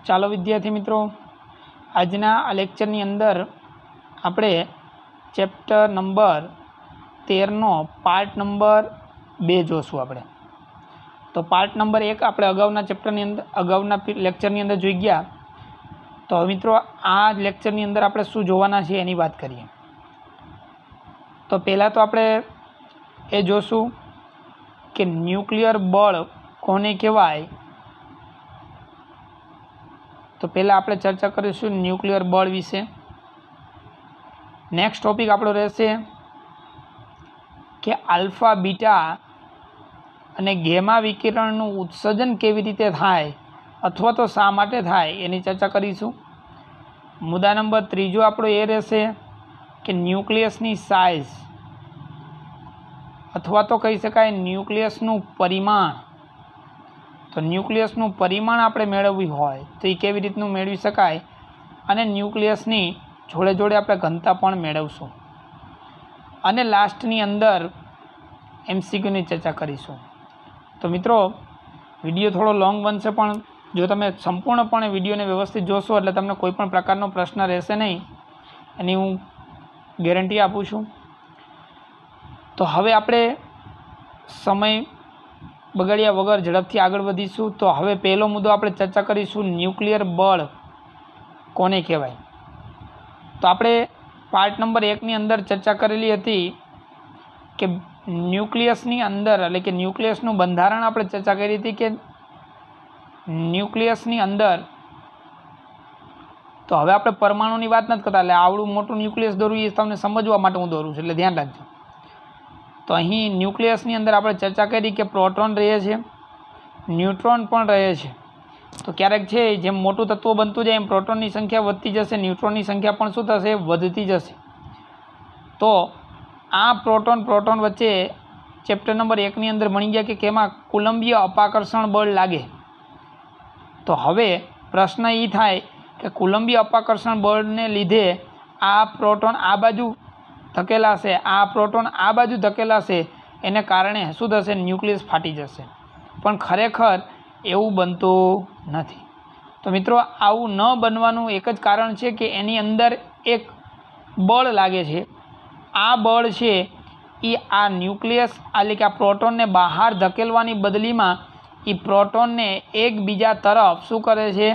ચાલો વિદ્યાર્થી મિત્રો, આજના આ લેક્ચરની અંદર આપણે ચેપ્ટર નંબર 13નો પાર્ટ નંબર 2 જોશું. આપણે તો પાર્ટ નંબર 1 આપણે અગાઉના ચેપ્ટરની અંદર અગાઉના લેક્ચરની અંદર જોઈ ગયા. તો મિત્રો આ લેક્ચરની અંદર આપણે શું જોવાના છે એની વાત કરીએ. તો પહેલાં તો આપણે એ જોશું કે ન્યુક્લિયર બળ કોને કહેવાય. તો પહેલાં આપણે ચર્ચા કરીશું ન્યુક્લિયર બળ વિશે. નેક્સ્ટ ટોપિક આપણો રહેશે કે આલ્ફા બીટા અને ગેમા વિકિરણનું ઉત્સર્જન કેવી રીતે થાય અથવા તો શા માટે થાય એની ચર્ચા કરીશું. મુદ્દા નંબર 3 આપણો એ રહેશે કે ન્યુક્લિયસની સાઇઝ અથવા તો કહી શકાય ન્યુક્લિયસનું પરિમાણ. તો ન્યુક્લિયસનું પરિમાણ આપણે મેળવવું હોય તો એ કેવી રીતનું મેળવી શકાય, અને ન્યુક્લિયસની જોડે જોડે આપણે ઘનતા પણ મેળવશું. અને લાસ્ટની અંદર MCQની ચર્ચા કરીશું. તો મિત્રો વિડીયો થોડો લોંગ બનશે, પણ જો તમે સંપૂર્ણપણે વિડીયોને વ્યવસ્થિત જોશો એટલે તમને કોઈ પણ પ્રકારનો પ્રશ્ન રહેશે નહીં, એની હું ગેરંટી આપું છું. તો હવે આપણે સમય બગાડ્યા વગર ઝડપથી આગળ વધીશું. તો હવે પહેલો મુદ્દો આપણે ચર્ચા કરીશું ન્યુક્લિયર બળ કોને કહેવાય. તો આપણે પાર્ટ નંબર 1ની અંદર ચર્ચા કરેલી હતી કે ન્યુક્લિયસની અંદર એટલે કે ન્યુક્લિયસનું બંધારણ આપણે ચર્ચા કરી હતી કે ન્યુક્લિયસની અંદર. તો હવે આપણે પરમાણુની વાત નથી કરતા, એટલે આવડું મોટું ન્યુક્લિયસ દોરવું એ તમને સમજવા માટે હું દોરું છું, એટલે ધ્યાન રાખજો. તો અહીં ન્યુક્લિયસની અંદર આપણે ચર્ચા કરી કે પ્રોટોન રહે છે, ન્યુટ્રોન પણ રહે છે. તો ક્યારેક છે જેમ મોટું તત્વ બનતું જાય એમ પ્રોટોનની સંખ્યા વધતી જશે, ન્યુટ્રોનની સંખ્યા પણ શું થશે, વધતી જશે. તો આ પ્રોટોન વચ્ચે ચેપ્ટર નંબર 1ની અંદર ભણી ગયા કે કેમાં કુલંબીય અપાકર્ષણ બળ લાગે. તો હવે પ્રશ્ન એ થાય કે કુલંબીય અપાકર્ષણ બળને લીધે આ પ્રોટોન આ બાજુ ધકેલાશે, આ પ્રોટોન આ બાજુ ધકેલાશે, એને કારણે શું થશે, ન્યુક્લિયસ ફાટી જશે. પણ ખરેખર એવું બનતું નથી. તો મિત્રો આવું ન બનવાનું એક જ કારણ છે કે એની અંદર એક બળ લાગે છે. આ બળ છે એ આ ન્યુક્લિયસ એટલે કે આ પ્રોટોનને બહાર ધકેલવાની બદલીમાં એ પ્રોટોનને એકબીજા તરફ શું કરે છે,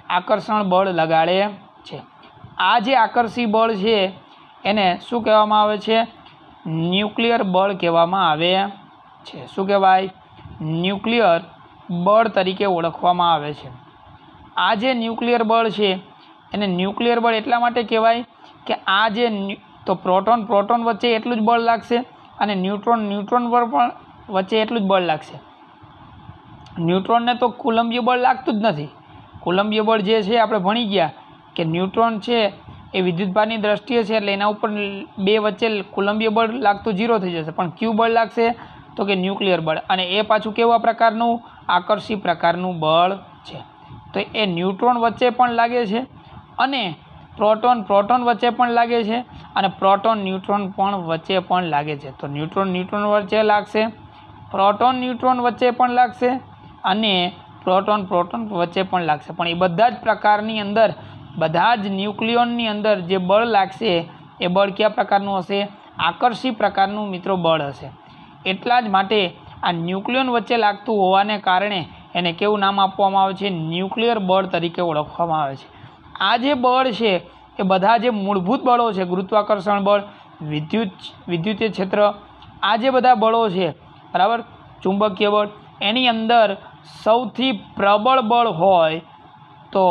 આકર્ષણ બળ લગાડે છે. આ જે આકર્ષી બળ છે એને શું કહેવામાં આવે છે, ન્યુક્લિયર બળ કહેવામાં આવે છે. શું કહેવાય, ન્યુક્લિયર બળ તરીકે ઓળખવામાં આવે છે. આ જે ન્યુક્લિયર બળ છે એને ન્યુક્લિયર બળ એટલા માટે કહેવાય કે આ જે તો પ્રોટોન વચ્ચે એટલું જ બળ લાગશે અને ન્યુટ્રોન પર પણ વચ્ચે એટલું જ બળ લાગશે. ન્યુટ્રોનને તો કુલંબીય બળ લાગતું જ નથી. કુલંબીય બળ જે છે આપણે ભણી ગયા કે ન્યુટ્રોન છે એ વિદ્યુતભારની દ્રષ્ટિએ છે એટલે એના ઉપર બે વચ્ચે કુલંબીય બળ લાગતું 0 થઈ જશે. પણ ક્યુ બળ લાગશે તો કે ન્યુક્લિયર બળ, અને એ પાછું કેવા પ્રકારનું, આકર્ષી પ્રકારનું બળ છે. તો એ ન્યુટ્રોન વચ્ચે પણ લાગે છે અને પ્રોટોન વચ્ચે પણ લાગે છે અને પ્રોટોન ન્યુટ્રોન પણ વચ્ચે પણ લાગે છે. તો ન્યુટ્રોન વચ્ચે લાગશે, પ્રોટોન ન્યુટ્રોન વચ્ચે પણ લાગશે અને પ્રોટોન વચ્ચે પણ લાગશે. પણ એ બધા જ પ્રકારની અંદર, બધા જ ન્યુક્લિયોનની અંદર જે બળ લાગશે એ બળ કયા પ્રકારનું હશે, આકર્ષી પ્રકારનું મિત્રો બળ હશે. એટલા જ માટે આ ન્યુક્લિયોન વચ્ચે લાગતું હોવાને કારણે એને કેવું નામ આપવામાં આવે છે, ન્યુક્લિયર બળ તરીકે ઓળખવામાં આવે છે. આ જે બળ છે એ બધા જે મૂળભૂત બળો છે, ગુરુત્વાકર્ષણ બળ, વિદ્યુતીય ક્ષેત્ર, આ જે બધા બળો છે બરાબર, ચુંબકીય બળ, એની અંદર સૌથી પ્રબળ બળ હોય તો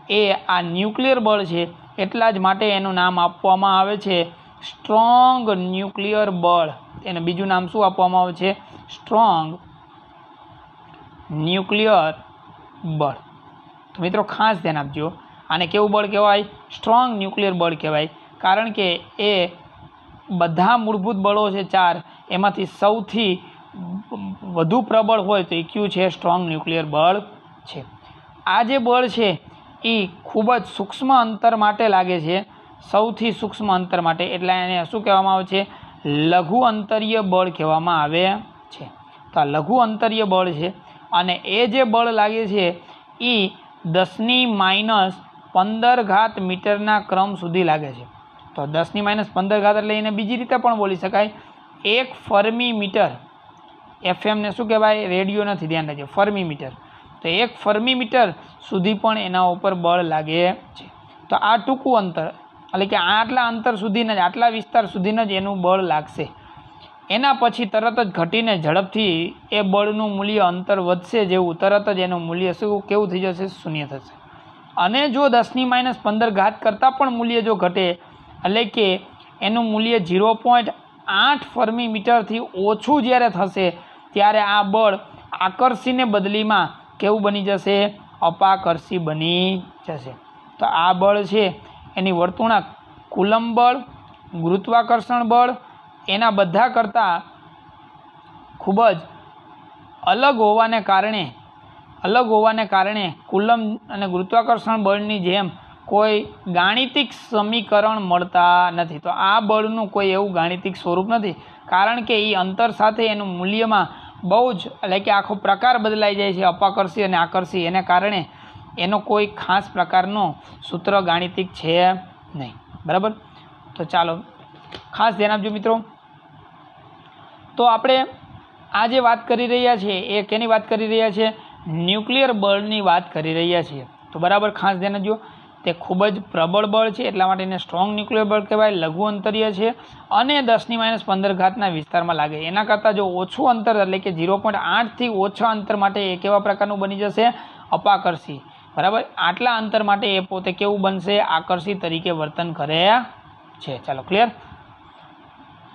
એ આ ન્યુક્લિયર બળ છે. એટલા જ માટે એનું નામ આપવામાં આવે છે સ્ટ્રોંગ ન્યુક્લિયર બળ. એને બીજું નામ શું આપવામાં આવે છે, સ્ટ્રોંગ ન્યુક્લિયર બળ. તો મિત્રો ખાસ ધ્યાન આપજો, આને કેવું બળ કહેવાય, સ્ટ્રોંગ ન્યુક્લિયર બળ કહેવાય. કારણ કે એ બધા મૂળભૂત બળો છે 4, એમાંથી સૌથી વધુ પ્રબળ હોય તો એ કયું છે, સ્ટ્રોંગ ન્યુક્લિયર બળ છે. આ જે બળ છે એ ખૂબ જ સૂક્ષ્મ અંતર માટે લાગે છે, સૌથી સૂક્ષ્મ અંતર માટે, એટલે એને શું કહેવામાં આવે છે, લઘુ અંતરીય બળ કહેવામાં આવે છે. તો આ લઘુ અંતરીય બળ છે અને એ જે બળ લાગે છે એ 10⁻15 મીટરના ક્રમ સુધી લાગે છે। તો 10⁻15 એટલે એને બીજી રીતે પણ બોલી શકાય, 1 ફર્મી મીટર, એફએમને શું કહેવાય, રેડિયો નથી, ધ્યાન રાખજો, ફર્મી મીટર, તો 1 ફર્મી મીટર સુધી પણ એના ઉપર બળ લાગે છે। તો આ ટૂંકું અંતર એટલે કે આટલા અંતર સુધીને જ, આટલા વિસ્તાર સુધીને જ એનું બળ લાગશે। એના પછી તરત જ ઘટીને ઝડપથી એ બળનું મૂલ્ય અંતર વધશે જેવું તરત જ એનું મૂલ્ય શું કેવું થઈ જશે, શૂન્ય થશે। અને જો 10⁻15 કરતાં પણ મૂલ્ય જો ઘટે એટલે કે એનું મૂલ્ય 0.8 ફર્મી મીટરથી ઓછું જ્યારે થશે ત્યારે આ બળ આકર્ષીને બદલીમાં કેવું બની જશે, અપાકર્ષી બની જશે। તો આ બળ છે એની વર્તુળાક કુલંબ બળ, ગુરુત્વાકર્ષણ બળ એના બધા કરતાં ખૂબ જ અલગ હોવાને કારણે કુલંબ અને ગુરુત્વાકર્ષણ બળની જેમ કોઈ ગાણિતિક સમીકરણ મળતા નથી। તો આ બળનું કોઈ એવું ગાણિતિક સ્વરૂપ નથી, કારણ કે એ અંતર સાથે એનું મૂલ્યમાં બહુ જ એટલે કે આખો પ્રકાર બદલાઈ જાય છે, અપાકર્ષી અને આકર્ષી, એને કારણે એનો કોઈ ખાસ પ્રકારનો સૂત્ર ગાણિતિક છે નહીં, બરાબર। તો ચાલો ખાસ ધ્યાન આપજો મિત્રો। તો આપણે આ જે વાત કરી રહ્યા છીએ એ કેની વાત કરી રહ્યા છીએ, ન્યુક્લિયર બળની વાત કરી રહ્યા છીએ। તો બરાબર ખાસ ધ્યાન આપજો, તે ખૂબ જ પ્રબળ બળ છે, એટલા માટે એને સ્ટ્રોંગ ન્યુક્લિયર બળ કહેવાય, લઘુ અંતરીય છે અને 10⁻15 વિસ્તારમાં લાગે। એના કરતાં જો ઓછું અંતર એટલે કે 0.8 થી ઓછા અંતર માટે એ કેવા પ્રકારનું બની જશે, અપાકર્ષી, બરાબર। આટલા અંતર માટે એ પોતે કેવું બનશે, આકર્ષી તરીકે વર્તન કરે છે। ચાલો ક્લિયર।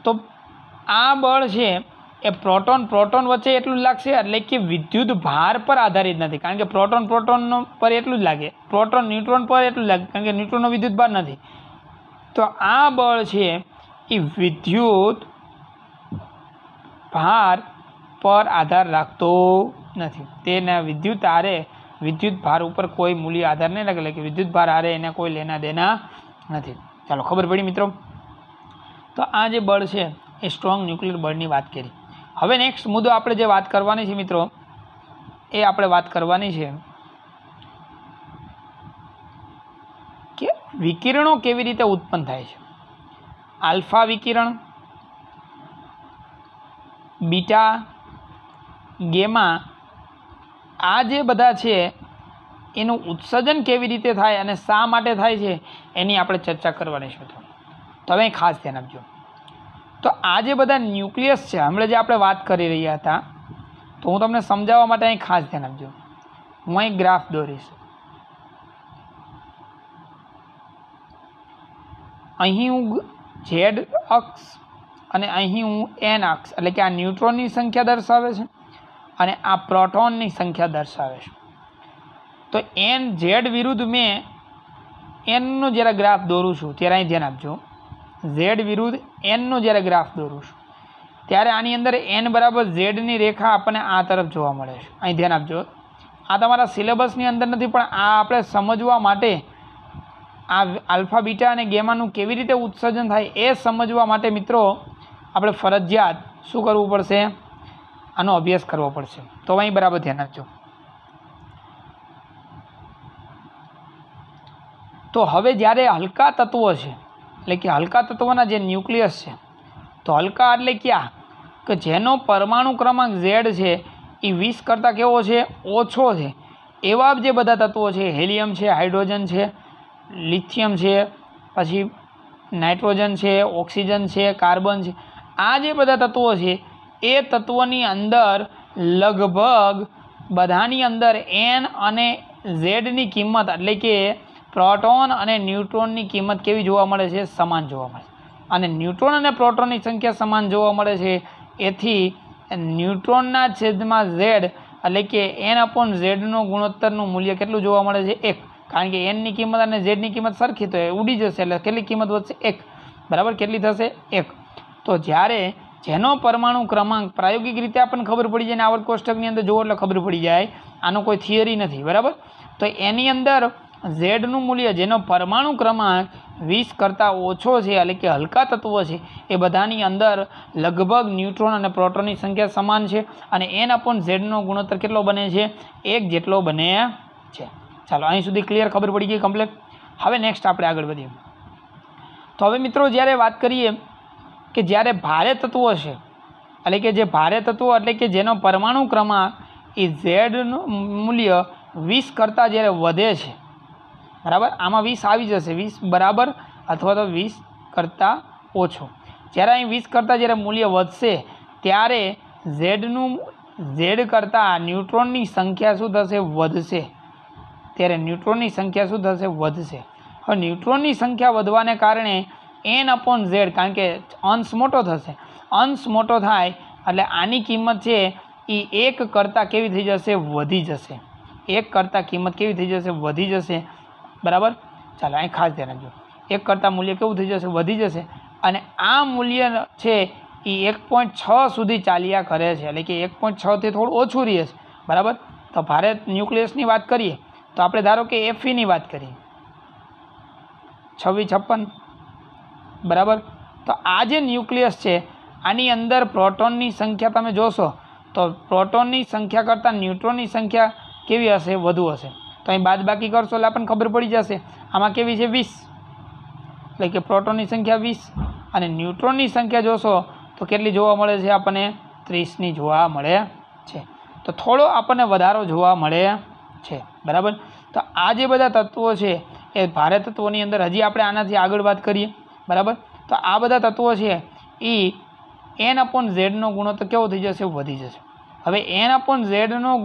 તો આ બળ છે એ પ્રોટોન વચ્ચે એટલું જ લાગશે, એટલે કે વિદ્યુત ભાર પર આધારિત નથી, કારણ કે પ્રોટોન પર એટલું જ લાગે, પ્રોટોન ન્યુટ્રોન પર એટલું જ લાગે, કારણ કે ન્યુટ્રોનનો વિદ્યુત ભાર નથી। તો આ બળ છે એ વિદ્યુત ભાર પર આધાર રાખતો નથી, તેના વિદ્યુત ભાર ઉપર કોઈ મૂલ્ય આધાર નહીં લાગે, એટલે કે વિદ્યુત ભાર હારે એને કોઈ લેના દેના નથી। ચાલો ખબર પડી મિત્રો। તો આ જે બળ છે એ સ્ટ્રોંગ ન્યુક્લિયર બળની વાત કરી। હવે નેક્સ્ટ મુદ્દો આપણે જે વાત કરવાની છે મિત્રો, એ આપણે વાત કરવાની છે કે વિકિરણો કેવી રીતે ઉત્પન્ન થાય છે। આલ્ફા વિકિરણ, બીટા, ગેમા, આ જે બધા છે એનું ઉત્સર્જન કેવી રીતે થાય અને શા માટે થાય છે એની આપણે ચર્ચા કરવાની છે મિત્રો। તો હવે ખાસ ધ્યાન આપજો। તો આ જે બધા ન્યુક્લિયસ છે, હમણાં જે આપણે વાત કરી રહ્યા હતા, તો હું તમને સમજાવવા માટે અહીં ખાસ ધ્યાન આપજો। હું અહીં ગ્રાફ દોરીશ, અહીં હું ઝેડ અક્ષ અને અહીં હું એન અક્ષ એટલે કે આ ન્યુટ્રોનની સંખ્યા દર્શાવે છે અને આ પ્રોટોનની સંખ્યા દર્શાવે છે। તો એન ઝેડ વિરુદ્ધ મેં એનનો જ્યારે ગ્રાફ દોરું છું ત્યારે અહીં ધ્યાન આપજો, ઝેડ વિરુદ્ધ એનનો જ્યારે ગ્રાફ દોરું છું ત્યારે આની અંદર એન બરાબર ઝેડની રેખા આપણને આ તરફ જોવા મળે છે। અહીં ધ્યાન આપજો, આ તમારા સિલેબસની અંદર નથી, પણ આ આપણે સમજવા માટે, આ આલ્ફા બીટા અને ગેમાનું કેવી રીતે ઉત્સર્જન થાય એ સમજવા માટે મિત્રો આપણે ફરજિયાત શું કરવું પડશે, આનો અભ્યાસ કરવો પડશે। તો અહીં બરાબર ધ્યાન આપજો। તો હવે જ્યારે હલકા તત્વો છે એટલે કે હલકા તત્વોના જે ન્યુક્લિયસ છે, તો હલકા એટલે ક્યાં કે જેનો પરમાણુ ક્રમાંક ઝેડ છે એ 20 કરતાં કેવો છે, ઓછો છે, એવા જે બધા તત્વો છે, હેલિયમ છે, હાઇડ્રોજન છે, લિથિયમ છે, પછી નાઇટ્રોજન છે, ઓક્સિજન છે, કાર્બન છે, આ જે બધા તત્વો છે એ તત્વોની અંદર લગભગ બધાની અંદર એન અને ઝેડની કિંમત એટલે કે પ્રોટોન અને ન્યુટ્રોનની કિંમત કેવી જોવા મળે છે, સમાન જોવા મળે છે। અને ન્યુટ્રોન અને પ્રોટોનની સંખ્યા સમાન જોવા મળે છે, એથી ન્યુટ્રોનના છેદમાં ઝેડ એટલે કે n/z ગુણોત્તરનું મૂલ્ય કેટલું જોવા મળે છે, 1, કારણ કે એનની કિંમત અને ઝેડની કિંમત સરખી તો એ ઉડી જશે, એટલે કેટલી કિંમત વધશે, 1, બરાબર, કેટલી થશે, 1। તો જ્યારે જેનો પરમાણુ ક્રમાંક પ્રાયોગિક રીતે આપણને ખબર પડી જાય ને આવર્ત કોષ્ટકની અંદર જોવો એટલે ખબર પડી જાય, આનો કોઈ થિયરી નથી, બરાબર। તો એની અંદર ઝેડનું મૂલ્ય જેનો પરમાણુ ક્રમાંક 20 કરતાં ઓછો છે એટલે કે હલકા તત્વો છે એ બધાની અંદર લગભગ ન્યુટ્રોન અને પ્રોટોનની સંખ્યા સમાન છે અને n/z ગુણોત્તર કેટલો બને છે, 1 જેટલો બને છે। ચાલો અહીં સુધી ક્લિયર, ખબર પડી ગઈ કમ્પ્લીટ. હવે નેક્સ્ટ આપણે આગળ વધીએ. તો હવે મિત્રો જ્યારે વાત કરીએ કે જ્યારે ભારે તત્વો છે, એટલે કે જે ભારે તત્વો એટલે કે જેનો પરમાણુ ક્રમાંક એ ઝેડનું મૂલ્ય 20 કરતાં જ્યારે વધે છે, બરાબર, આમાં 20 આવી જશે, 20 બરાબર અથવા તો 20 કરતાં ઓછો. જ્યારે અહીં 20 કરતાં જ્યારે મૂલ્ય વધશે ત્યારે ઝેડ કરતાં ન્યુટ્રોનની સંખ્યા શું થશે? વધશે. ત્યારે ન્યુટ્રોનની સંખ્યા શું થશે? વધશે. હવે ન્યુટ્રોનની સંખ્યા વધવાને કારણે n/z, કારણ કે અંશ મોટો થશે, અંશ મોટો થાય એટલે આની કિંમત છે એ 1 કરતાં કેવી થઈ જશે? વધી જશે. 1 કરતાં કિંમત કેવી થઈ જશે? વધી જશે. બરાબર. ચાલો અહીં ખાસ ધ્યાન રાખજો, 1 કરતાં મૂલ્ય કેવું થઈ જશે? વધી જશે. અને આ મૂલ્ય છે એ 1.6 સુધી ચાલ્યા કરે છે, એટલે કે 1.6 થી થોડું ઓછું રહે છે. બરાબર. તો ભારે ન્યુક્લિયસની વાત કરીએ તો આપણે ધારો કે Fe વાત કરીએ 2656, બરાબર. તો આ જે ન્યુક્લિયસ છે આની અંદર પ્રોટોનની સંખ્યા તમે જોશો તો પ્રોટોનની સંખ્યા કરતાં ન્યુટ્રોનની સંખ્યા કેવી હશે? વધુ હશે. તો અહીં બાદબાકી કરશો એટલે આપણને ખબર પડી જશે આમાં કેવી છે? 20, એટલે કે પ્રોટોનની સંખ્યા 20 અને ન્યુટ્રોનની સંખ્યા જોશો તો કેટલી જોવા મળે છે? આપણને 30ની જોવા મળે છે. તો થોડો આપણને વધારો જોવા મળે છે. બરાબર. તો આ જે બધા તત્વો છે એ ભારે તત્વોની અંદર, હજી આપણે આનાથી આગળ વાત કરીએ. બરાબર. તો આ બધા તત્વો છે એ n/z ગુણોત્તર કેવો થઈ જશે? વધી જશે. હવે n/z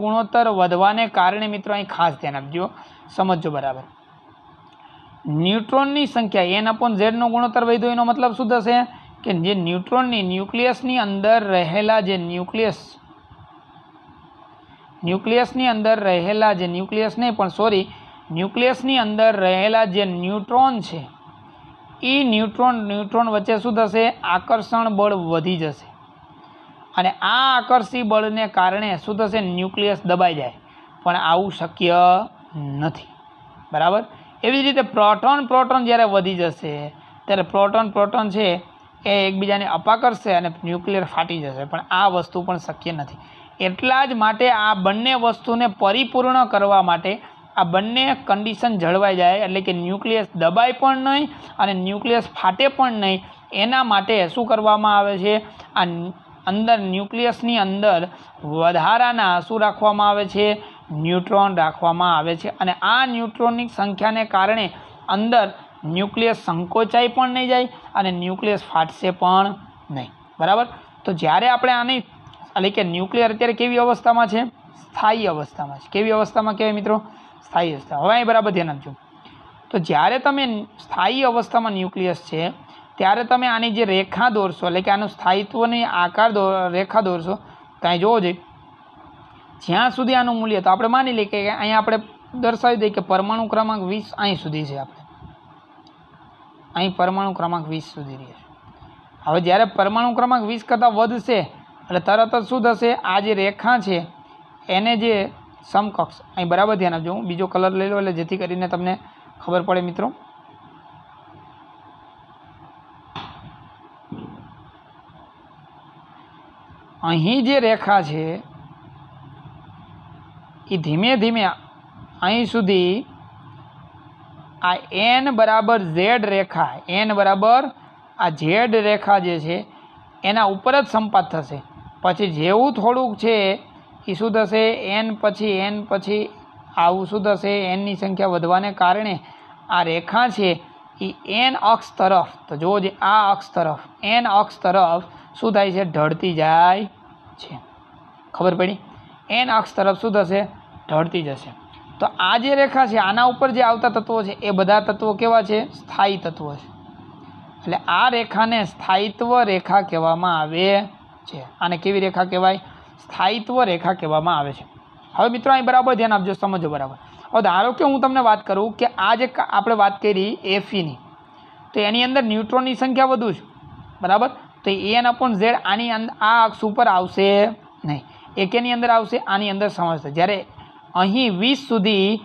ગુણોત્તર વધવાને કારણે મિત્રો અહીં ખાસ ધ્યાન આપજો, સમજજો બરાબર. ન્યુટ્રોનની સંખ્યા n/z ગુણોત્તર વધ્યો એનો મતલબ શું થશે? કે જે ન્યુક્લિયસની અંદર રહેલા જે ન્યુક્લિયસની અંદર રહેલા જે ન્યુક્લિયસની અંદર રહેલા જે ન્યુટ્રોન છે એ ન્યુટ્રોન વચ્ચે શું થશે? આકર્ષણ બળ વધી જશે. અને આ આકર્ષી બળને કારણે શું થશે? ન્યુક્લિયસ દબાઈ જાય. પણ આવું શક્ય નથી. બરાબર. એવી જ રીતે પ્રોટોન જ્યારે વધી જશે ત્યારે પ્રોટોન છે એ એકબીજાને અપાકર્ષશે અને ન્યુક્લિયર ફાટી જશે. પણ આ વસ્તુ પણ શક્ય નથી. એટલા જ માટે આ બંને વસ્તુને પરિપૂર્ણ કરવા માટે આ બંને કન્ડિશન જળવાઈ જાય, એટલે કે ન્યુક્લિયસ દબાય પણ નહીં અને ન્યુક્લિયસ ફાટે પણ નહીં, એના માટે શું કરવામાં આવે છે? આ અંદર ન્યુક્લિયસની અંદર વધારાના શું રાખવામાં આવે છે? ન્યુટ્રોન રાખવામાં આવે છે. અને આ ન્યુટ્રોનની સંખ્યાને કારણે અંદર ન્યુક્લિયસ સંકોચાઈ પણ નહીં જાય અને ન્યુક્લિયસ ફાટશે પણ નહીં. બરાબર. તો જ્યારે આપણે આની, એટલે કે ન્યુક્લિયર અત્યારે કેવી અવસ્થામાં છે? સ્થાયી અવસ્થામાં છે. કેવી અવસ્થામાં કહેવાય મિત્રો? સ્થાયી અવસ્થા. હવે અહીં બરાબર ધ્યાન આપજો. તો જ્યારે તમે સ્થાયી અવસ્થામાં ન્યુક્લિયસ છે ત્યારે તમે આની જે રેખા દોરશો, એટલે કે આનું સ્થાયિત્વની રેખા દોરશો તો અહીં જોવો જોઈએ જ્યાં સુધી આનું મૂલ્ય, તો આપણે માની લઈએ કે અહીંયા આપણે દર્શાવી દઈએ કે પરમાણુ ક્રમાંક 20 અહીં સુધી છે. આપણે અહીં પરમાણુ ક્રમાંક 20 સુધી રહે છે. હવે જ્યારે પરમાણુ ક્રમાંક 20 કરતાં વધશે એટલે તરત જ શું થશે? આ જે રેખા છે એને જે સમકક્ષ, અહીં બરાબર ધ્યાન આપજો, હું બીજો કલર લઈ લો એટલે જેથી કરીને તમને ખબર પડે મિત્રો. અહીં જે રેખા છે એ ધીમે ધીમે અહીં સુધી આ n/z રેખા, આ z રેખા જે છે એના ઉપર જ સંપાત થશે. પછી જેવું થોડુંક છે એ શું થશે? n પછી આવું શું થશે? nની સંખ્યા વધવાને કારણે આ રેખા છે એ n અક્ષ તરફ, તો જુઓ જે આ અક્ષ તરફ, n અક્ષ તરફ શું થાય છે? ઢળતી જાય છે. ખબર પડી? n અક્ષ તરફ શું થશે? ઢળતી જશે. તો આ જે રેખા છે આના ઉપર જે આવતા તત્વો છે એ બધા તત્વો કેવા છે? સ્થાયી તત્વો છે. એટલે આ રેખાને સ્થાયિત્વ રેખા કહેવામાં આવે છે. આને કેવી રેખા કહેવાય? સ્થાયિત્વ રેખા કહેવામાં આવે છે. હવે મિત્રો અહીં બરાબર ધ્યાન આપજો, સમજો બરાબર. હવે ધારો કે હું તમને વાત કરું કે આ જે આપણે વાત કરી Feની, તો એની અંદર ન્યુટ્રોનની સંખ્યા વધુ છે. બરાબર. તો n/z આની અંદર આ અક્ષ ઉપર આવશે નહીં, એકેની અંદર આવશે, આની અંદર સમાવશે. જ્યારે અહીં 20 સુધી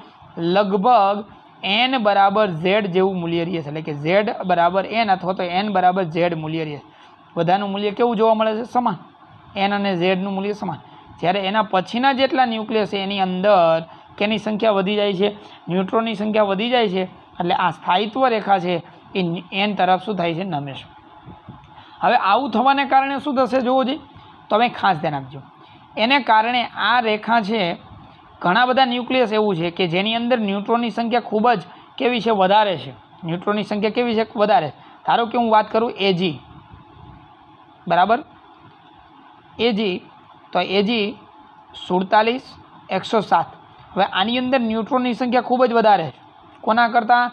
લગભગ n/z જેવું મૂલ્ય રહે છે, એટલે કે z = n અથવા તો n/z મૂલ્ય રહે છે. બધાનું મૂલ્ય કેવું જોવા મળે છે? સમાન. n અને z નું મૂલ્ય સમાન. જ્યારે એના પછીના જેટલા ન્યુક્લિયસ છે એની અંદર કેની સંખ્યા વધી જાય છે? ન્યુટ્રોનની સંખ્યા વધી જાય છે એટલે આ સ્થાયિત્વ રેખા છે એ એન તરફ શું થાય છે? નમે છે. હવે આવું થવાને કારણે શું થશે જોવો જી, તો તમે ખાસ ધ્યાન આપજો. એને કારણે આ રેખા છે, ઘણા બધા ન્યુક્લિયસ એવું છે કે જેની અંદર ન્યુટ્રોનની સંખ્યા ખૂબ જ કેવી છે? વધારે છે. ન્યુટ્રોનની સંખ્યા કેવી છે? વધારે. ધારો કે હું વાત કરું એજી, બરાબર, એજી, તો એજી 47 107. હવે આની અંદર ન્યુટ્રોનની સંખ્યા ખૂબ જ વધારે છે. કોના કરતાં?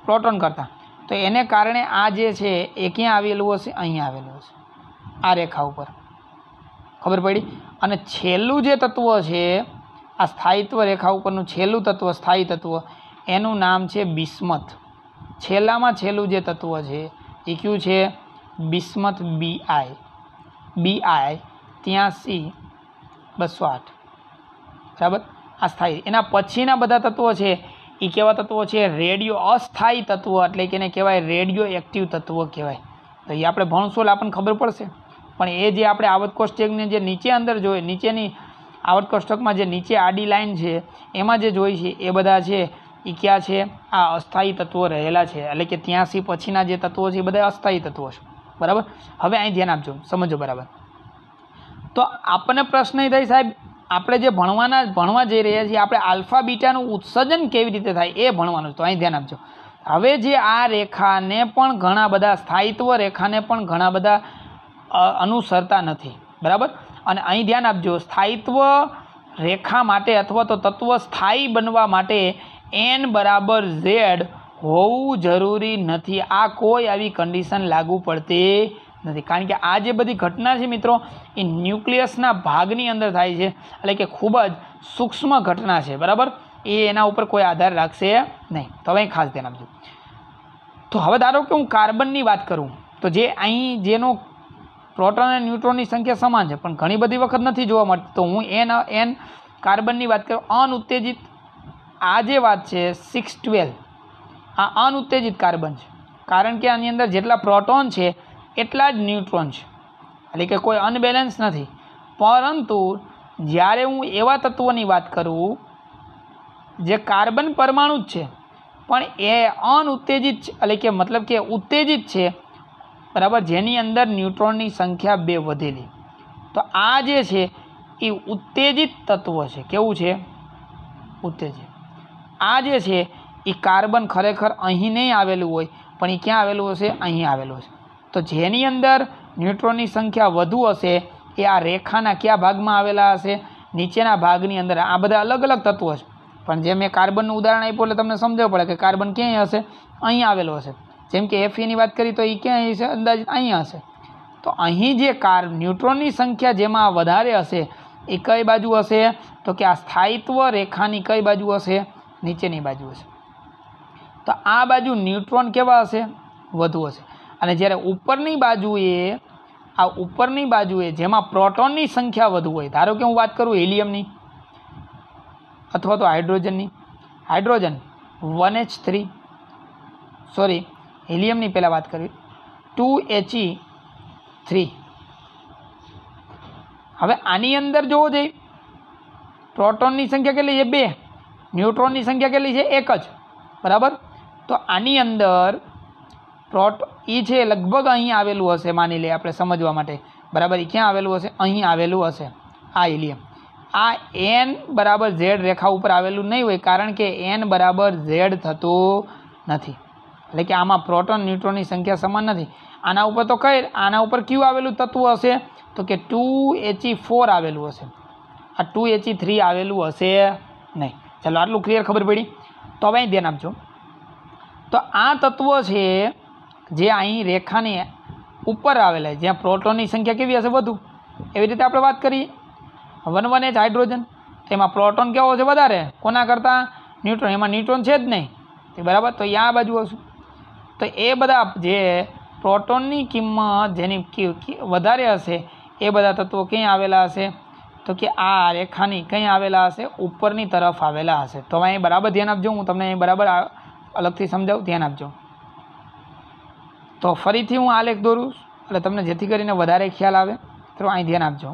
પ્રોટોન કરતાં. તો એને કારણે આ જે છે એ ક્યાં આવેલું હશે? અહીંયા આવેલું હશે, આ રેખા ઉપર. ખબર પડી? અને છેલ્લું જે તત્વ છે આ સ્થાયિત્વ રેખા ઉપરનું છેલ્લું તત્વ, સ્થાયી તત્વ, એનું નામ છે બિસ્મથ. છેલ્લામાં છેલ્લું જે તત્વ છે એ કયું છે? બિસ્મથ. BI 83 208, બરાબર, આ સ્થાયી. એના પછીના બધા તત્વો છે એ કેવા તત્વો છે? રેડિયો અસ્થાયી તત્વો, એટલે કે એને કહેવાય રેડિયો એક્ટિવ તત્વો કહેવાય. તો એ આપણે ભણશું એટલે આપણને ખબર પડશે. પણ એ જે આપણે આવર્ત કોષ્ટકને જે નીચે અંદર જોઈએ, નીચેની આવર્ત કોષ્ટકમાં જે નીચે આડી લાઈન છે એમાં જે જોઈ છે એ બધા છે એ ક્યાં છે? આ અસ્થાયી તત્વો રહેલા છે. એટલે કે 83 પછીના જે તત્વો છે એ બધા અસ્થાયી તત્વો છે, બરાબર. હવે અહીં ધ્યાન આપજો, સમજો બરાબર. તો આપણને પ્રશ્ન એ થાય, સાહેબ આપણે જે ભણવા જઈ રહ્યા છીએ, આપણે આલ્ફા બીટાનું ઉત્સર્જન કેવી રીતે થાય એ ભણવાનું. તો અહીં ધ્યાન આપજો. હવે જે આ રેખાને પણ ઘણા બધા, સ્થાયિત્વ રેખાને પણ ઘણા બધા અનુસરતા નથી, બરાબર. અને અહીં ધ્યાન આપજો, સ્થાયિત્વ રેખા માટે અથવા તો તત્વ સ્થાયી બનવા માટે n બરાબર z હોવું જરૂરી નથી. આ કોઈ આવી કન્ડિશન લાગુ પડતી નથી, કારણ કે આ જે બધી ઘટના છે મિત્રો એ ન્યુક્લિયસના ભાગની અંદર થાય છે, એટલે કે ખૂબ જ સૂક્ષ્મ ઘટના છે, બરાબર. એ એના ઉપર કોઈ આધાર રાખશે નહીં. તો હવે ખાસ ધ્યાન આપજો. તો હવે ધારો કે હું કાર્બનની વાત કરું, તો જે અહીં જેનો પ્રોટોન અને ન્યુટ્રોનની સંખ્યા સમાન છે પણ ઘણી બધી વખત નથી જોવા મળતી, તો હું એન કાર્બનની વાત કરું. અનુત્તેજિત આ જે વાત છે 612, આ અનુત્તેજિત કાર્બન છે, કારણ કે આની અંદર જેટલા પ્રોટોન છે એટલા જ ન્યુટ્રોન છે, એટલે કે કોઈ અનબેલેન્સ નથી. પરંતુ જ્યારે હું એવા તત્વોની વાત કરું જે કાર્બન પરમાણુ જ છે પણ એ અનુત્તેજિત છે, એટલે કે મતલબ કે ઉત્તેજિત છે, બરાબર, જેની અંદર ન્યુટ્રોનની સંખ્યા 2 વધેલી, તો આ જે છે એ ઉત્તેજિત તત્વ છે. કેવું છે? ઉત્તેજિત. આ જે છે એ કાર્બન ખરેખર અહીં નહીં આવેલું હોય પણ એ ક્યાં આવેલું હશે? અહીં આવેલું હશે. તો જેની અંદર ન્યુટ્રોનની સંખ્યા વધુ હશે એ આ રેખાના કયા ભાગમાં આવેલા હશે? નીચેના ભાગની અંદર. આ બધા અલગ અલગ તત્વો છે, પણ જે મેં કાર્બનનું ઉદાહરણ આપ્યું એટલે તમને સમજવું પડે કે કાર્બન ક્યાંય હશે? અહીં આવેલો હશે. જેમ કે Fe ની વાત કરી તો એ ક્યાં હશે? અંદાજિત અહીંયા હશે. તો અહીં જે ન્યુટ્રોનની સંખ્યા જેમાં વધારે હશે એ કઈ બાજુ હશે? તો કે આ સ્થાયિત્વ રેખાની કઈ બાજુ હશે? નીચેની બાજુ હશે. તો આ બાજુ ન્યુટ્રોન કેવા હશે? વધુ હશે. અને જ્યારે ઉપરની બાજુએ જેમાં પ્રોટોનની સંખ્યા વધુ હોય, ધારો કે હું વાત કરું હિલિયમની અથવા તો હાઇડ્રોજનની. હાઇડ્રોજન 1H3, સોરી હિલિયમની પહેલાં વાત કરી 2He3. હવે આની અંદર જોવો જોઈએ પ્રોટોનની સંખ્યા કેટલી છે? 2. ન્યુટ્રોનની સંખ્યા કેટલી છે? 1 જ, બરાબર. તો આની અંદર એ છે લગભગ અહીં આવેલું હશે, માની લે આપણે સમજવા માટે, બરાબર. એ ક્યાં આવેલું હશે? અહીં આવેલું હશે આ હિલિયમ. આ n બરાબર z રેખા ઉપર આવેલું નહીં હોય, કારણ કે n બરાબર z થતું નથી, એટલે કે આમાં પ્રોટોન ન્યુટ્રોનની સંખ્યા સમાન નથી. આના ઉપર તો આના ઉપર કયું આવેલું તત્વ હશે? તો કે 2He4 આવેલું હશે. આ 2He3 આવેલું હશે નહીં. ચાલો આટલું ક્લિયર ખબર પડી. તો હવે અહીં ધ્યાન આપજો. તો આ તત્વો છે જે અહીં રેખાની ઉપર આવેલા, જ્યાં પ્રોટોનની સંખ્યા કેવી હશે? વધુ. એવી રીતે આપણે વાત કરીએ 1,1H હાઇડ્રોજન, એમાં પ્રોટોન કેવો છે? વધારે. કોના કરતાં? ન્યુટ્રોન. એમાં ન્યુટ્રોન છે જ નહીં, બરાબર. તો આ બાજુ હશે. તો એ બધા જે પ્રોટોનની કિંમત જેની વધારે હશે એ બધા તત્વો ક્યાં આવેલા હશે? તો કે આ રેખાની કંઈ આવેલા હશે? ઉપરની તરફ આવેલા હશે. તો અહીં બરાબર ધ્યાન આપજો, હું તમને અહીં બરાબર અલગથી સમજાવું, ધ્યાન આપજો. તો ફરીથી હું આલેખ દોરું એટલે તમને જેથી કરીને વધારે ખ્યાલ આવે. તો અહીં ધ્યાન આપજો.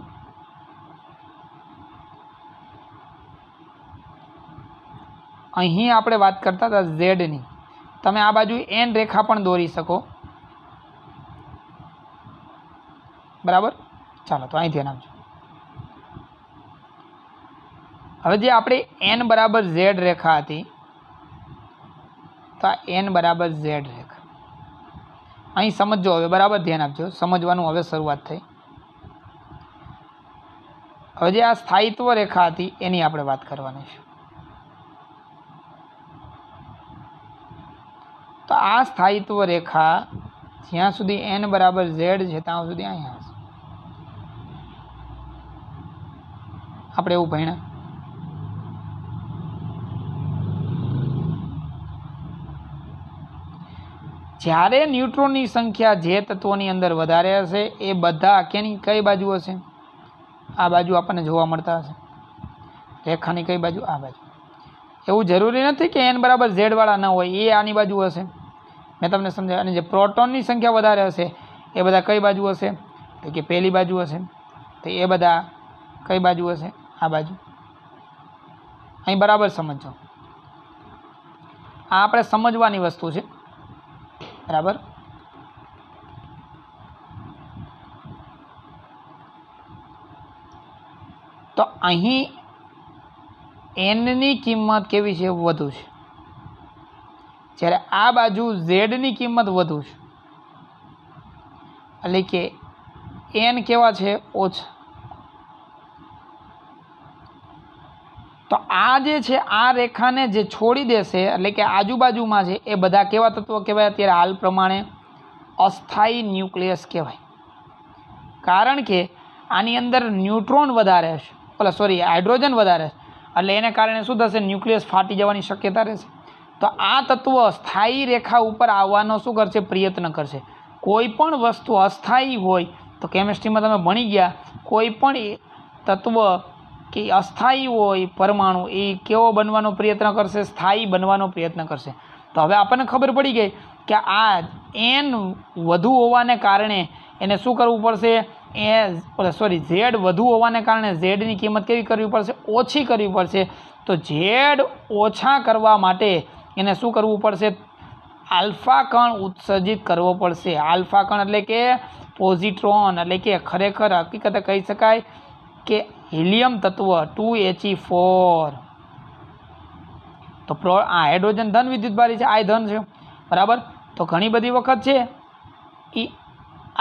અહીં આપણે વાત કરતા હતા ઝેડની. તમે આ બાજુ એન રેખા પણ દોરી શકો, બરાબર. ચાલો તો અહીં ધ્યાન આપજો. હવે જે આપણે એન બરાબર ઝેડ રેખા હતી, તો આ એન બરાબર ઝેડ રેખા અહીં સમજો. હવે બરાબર ધ્યાન આપજો, સમજવાનું હવે શરૂઆત થઈ. હવે જે આ સ્થાયિત્વ રેખા હતી એની આપણે વાત કરવાની છે. તો આ સ્થાયિત્વ રેખા જ્યાં સુધી એન બરાબર ઝેડ છે ત્યાં સુધી અહીંયા હશે. આપણે એવું ભણ્યા. જ્યારે ન્યુટ્રોનની સંખ્યા જે તત્વોની અંદર વધારે હશે એ બધા કઈ બાજુ હશે? આ બાજુ આપણને જોવા મળતા હશે. રેખાની કઈ બાજુ? આ બાજુ. એવું જરૂરી નથી કે એન બરાબર ઝેડ વાળા ન હોય, એ આની બાજુ હશે. મેં તમને સમજાવ્યું. અને જે પ્રોટોનની સંખ્યા વધારે હશે એ બધા કઈ બાજુ હશે? તો કે પહેલી બાજુ હશે. તો એ બધા કઈ બાજુ હશે? આ બાજુ. અહીં બરાબર સમજો. આ આપણે સમજવાની વસ્તુ છે, બરાબર. તો અહીં એનની કિંમત કેવી છે? વધુ છે. જ્યારે આ બાજુ ઝેડની કિંમત વધુ છે, એટલે કે એન કેવા છે? ઓછા. તો આ જે છે આ રેખાને જે છોડી દેશે, એટલે કે આજુબાજુમાં છે એ બધા કેવા તત્વો કહેવાય? અત્યારે હાલ પ્રમાણે અસ્થાયી ન્યુક્લિયસ કહેવાય. કારણ કે આની અંદર ન્યુટ્રોન વધારે હશે, હાઇડ્રોજન વધારે હશે, એટલે એને કારણે શું થશે? ન્યુક્લિયસ ફાટી જવાની શક્યતા રહેશે. તો આ તત્વ સ્થાયી રેખા ઉપર આવવાનો શું કરશે? પ્રયત્ન કરશે. કોઈ પણ વસ્તુ અસ્થાયી હોય તો કેમિસ્ટ્રીમાં તમે ભણી ગયા, કોઈ પણ તત્વ કે અસ્થાયી હોય પરમાણુ એ કેવો બનવાનો પ્રયત્ન કરશે? સ્થાયી બનવાનો પ્રયત્ન કરશે. તો હવે આપણને ખબર પડી ગઈ કે આ એન વધુ હોવાને કારણે એને શું કરવું પડશે? ઝેડ વધુ હોવાને કારણે ઝેડની કિંમત કેવી કરવી પડશે? ઓછી કરવી પડશે. તો ઝેડ ઓછા કરવા માટે એને શું કરવું પડશે? આલ્ફા કણ ઉત્સર્જિત કરવો પડશે. આલ્ફા કણ એટલે કે પોઝિટ્રોન, એટલે કે ખરેખર હકીકતે કહી શકાય કે હિલિયમ તત્વ 2He4. તો આ હાઇડ્રોજન ધન વિદ્યુતભારી છે, આ ધન છે, બરાબર. તો ઘણી બધી વખત છે એ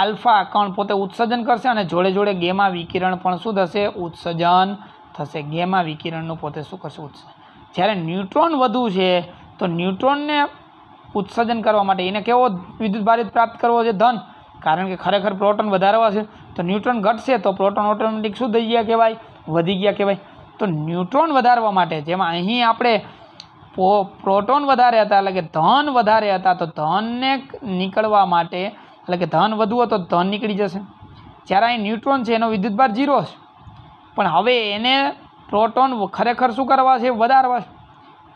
આલ્ફા કણ પોતે ઉત્સર્જન કરશે અને જોડે જોડે ગેમા વિકિરણ પણ શું થશે? ઉત્સર્જન થશે. ગેમા વિકિરણનું પોતે શું કરશે? ઉત્સર્જન. જ્યારે ન્યુટ્રોન વધુ છે તો ન્યુટ્રોનને ઉત્સર્જન કરવા માટે એને કેવો વિદ્યુતભારિત પ્રાપ્ત કરવો છે? ધન. કારણ કે ખરેખર પ્રોટોન વધારવા છે. તો ન્યુટ્રોન ઘટશે તો પ્રોટોન ઓટોમેટિક શું થઈ ગયા કહેવાય? વધી ગયા કહેવાય. તો ન્યુટ્રોન વધારવા માટે, જેમાં અહીં આપણે પ્રોટોન વધારે હતા એટલે કે ધન વધારે હતા, તો ધનને નીકળવા માટે, એટલે કે ધન વધુ હતો તો ધન નીકળી જશે. જ્યારે અહીં ન્યુટ્રોન છે એનો વિદ્યુતભાર 0 છે, પણ હવે એને પ્રોટોન ખરેખર શું કરવા છે? વધારવા છે.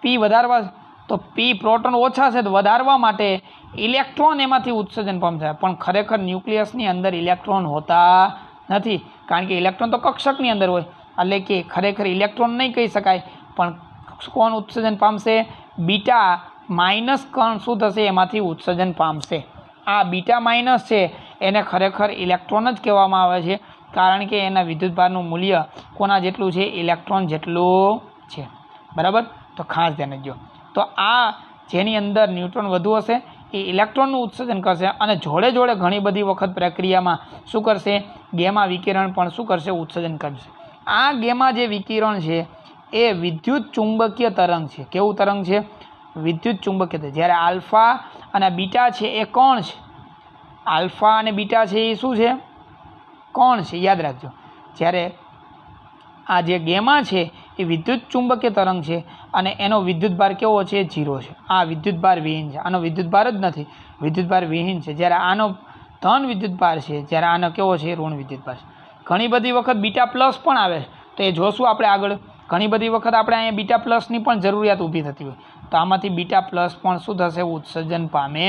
પી વધારવા છે. તો પી પ્રોટોન ઓછા છે તો વધારવા માટે ઇલેક્ટ્રોન એમાંથી ઉત્સર્જન પામશે. પણ ખરેખર ન્યુક્લિયસની અંદર ઇલેક્ટ્રોન હોતા નથી, કારણ કે ઇલેક્ટ્રોન તો કક્ષકની અંદર હોય, એટલે કે ખરેખર ઇલેક્ટ્રોન નહીં કહી શકાય. પણ કોણ ઉત્સર્જન પામશે? બીટા માઇનસ કણ શું થશે? એમાંથી ઉત્સર્જન પામશે. આ બીટા માઇનસ છે એને ખરેખર ઇલેક્ટ્રોન જ કહેવામાં આવે છે, કારણ કે એના વિદ્યુતભારનું મૂલ્ય કોના જેટલું છે? ઇલેક્ટ્રોન જેટલું છે, બરાબર. તો ખાસ ધ્યાન રાખજો. તો આ જેની અંદર ન્યુટ્રોન વધુ હશે એ ઇલેક્ટ્રોનનું ઉત્સર્જન કરશે, અને જોડે જોડે ઘણી બધી વખત પ્રક્રિયામાં શું કરશે? ગેમા વિકિરણ પણ શું કરશે? ઉત્સર્જન કરશે. આ ગેમા જે વિકિરણ છે એ વિદ્યુત ચુંબકીય તરંગ છે. કેવું તરંગ છે? વિદ્યુત ચુંબકીય. જ્યારે આલ્ફા અને બીટા છે એ કોણ છે? આલ્ફા અને બીટા છે એ શું છે? કોણ છે? યાદ રાખજો. જ્યારે આ જે ગેમા છે એ વિદ્યુત ચુંબકીય તરંગ છે અને એનો વિદ્યુતભાર કેવો છે? 0 છે. આ વિદ્યુતભાર વિહીન છે. આનો વિદ્યુતભાર જ નથી, વિદ્યુતભાર વિહીન છે. જ્યારે આનો ધન વિદ્યુતભાર છે, જ્યારે આનો કેવો છે? ઋણ વિદ્યુતભાર છે. ઘણી બધી વખત બીટા પ્લસ પણ આવે છે, તો એ જોશું આપણે આગળ. ઘણી બધી વખત આપણે અહીંયા બીટા પ્લસની પણ જરૂરિયાત ઊભી થતી હોય, તો આમાંથી બીટા પ્લસ પણ શું થશે? ઉત્સર્જન પામે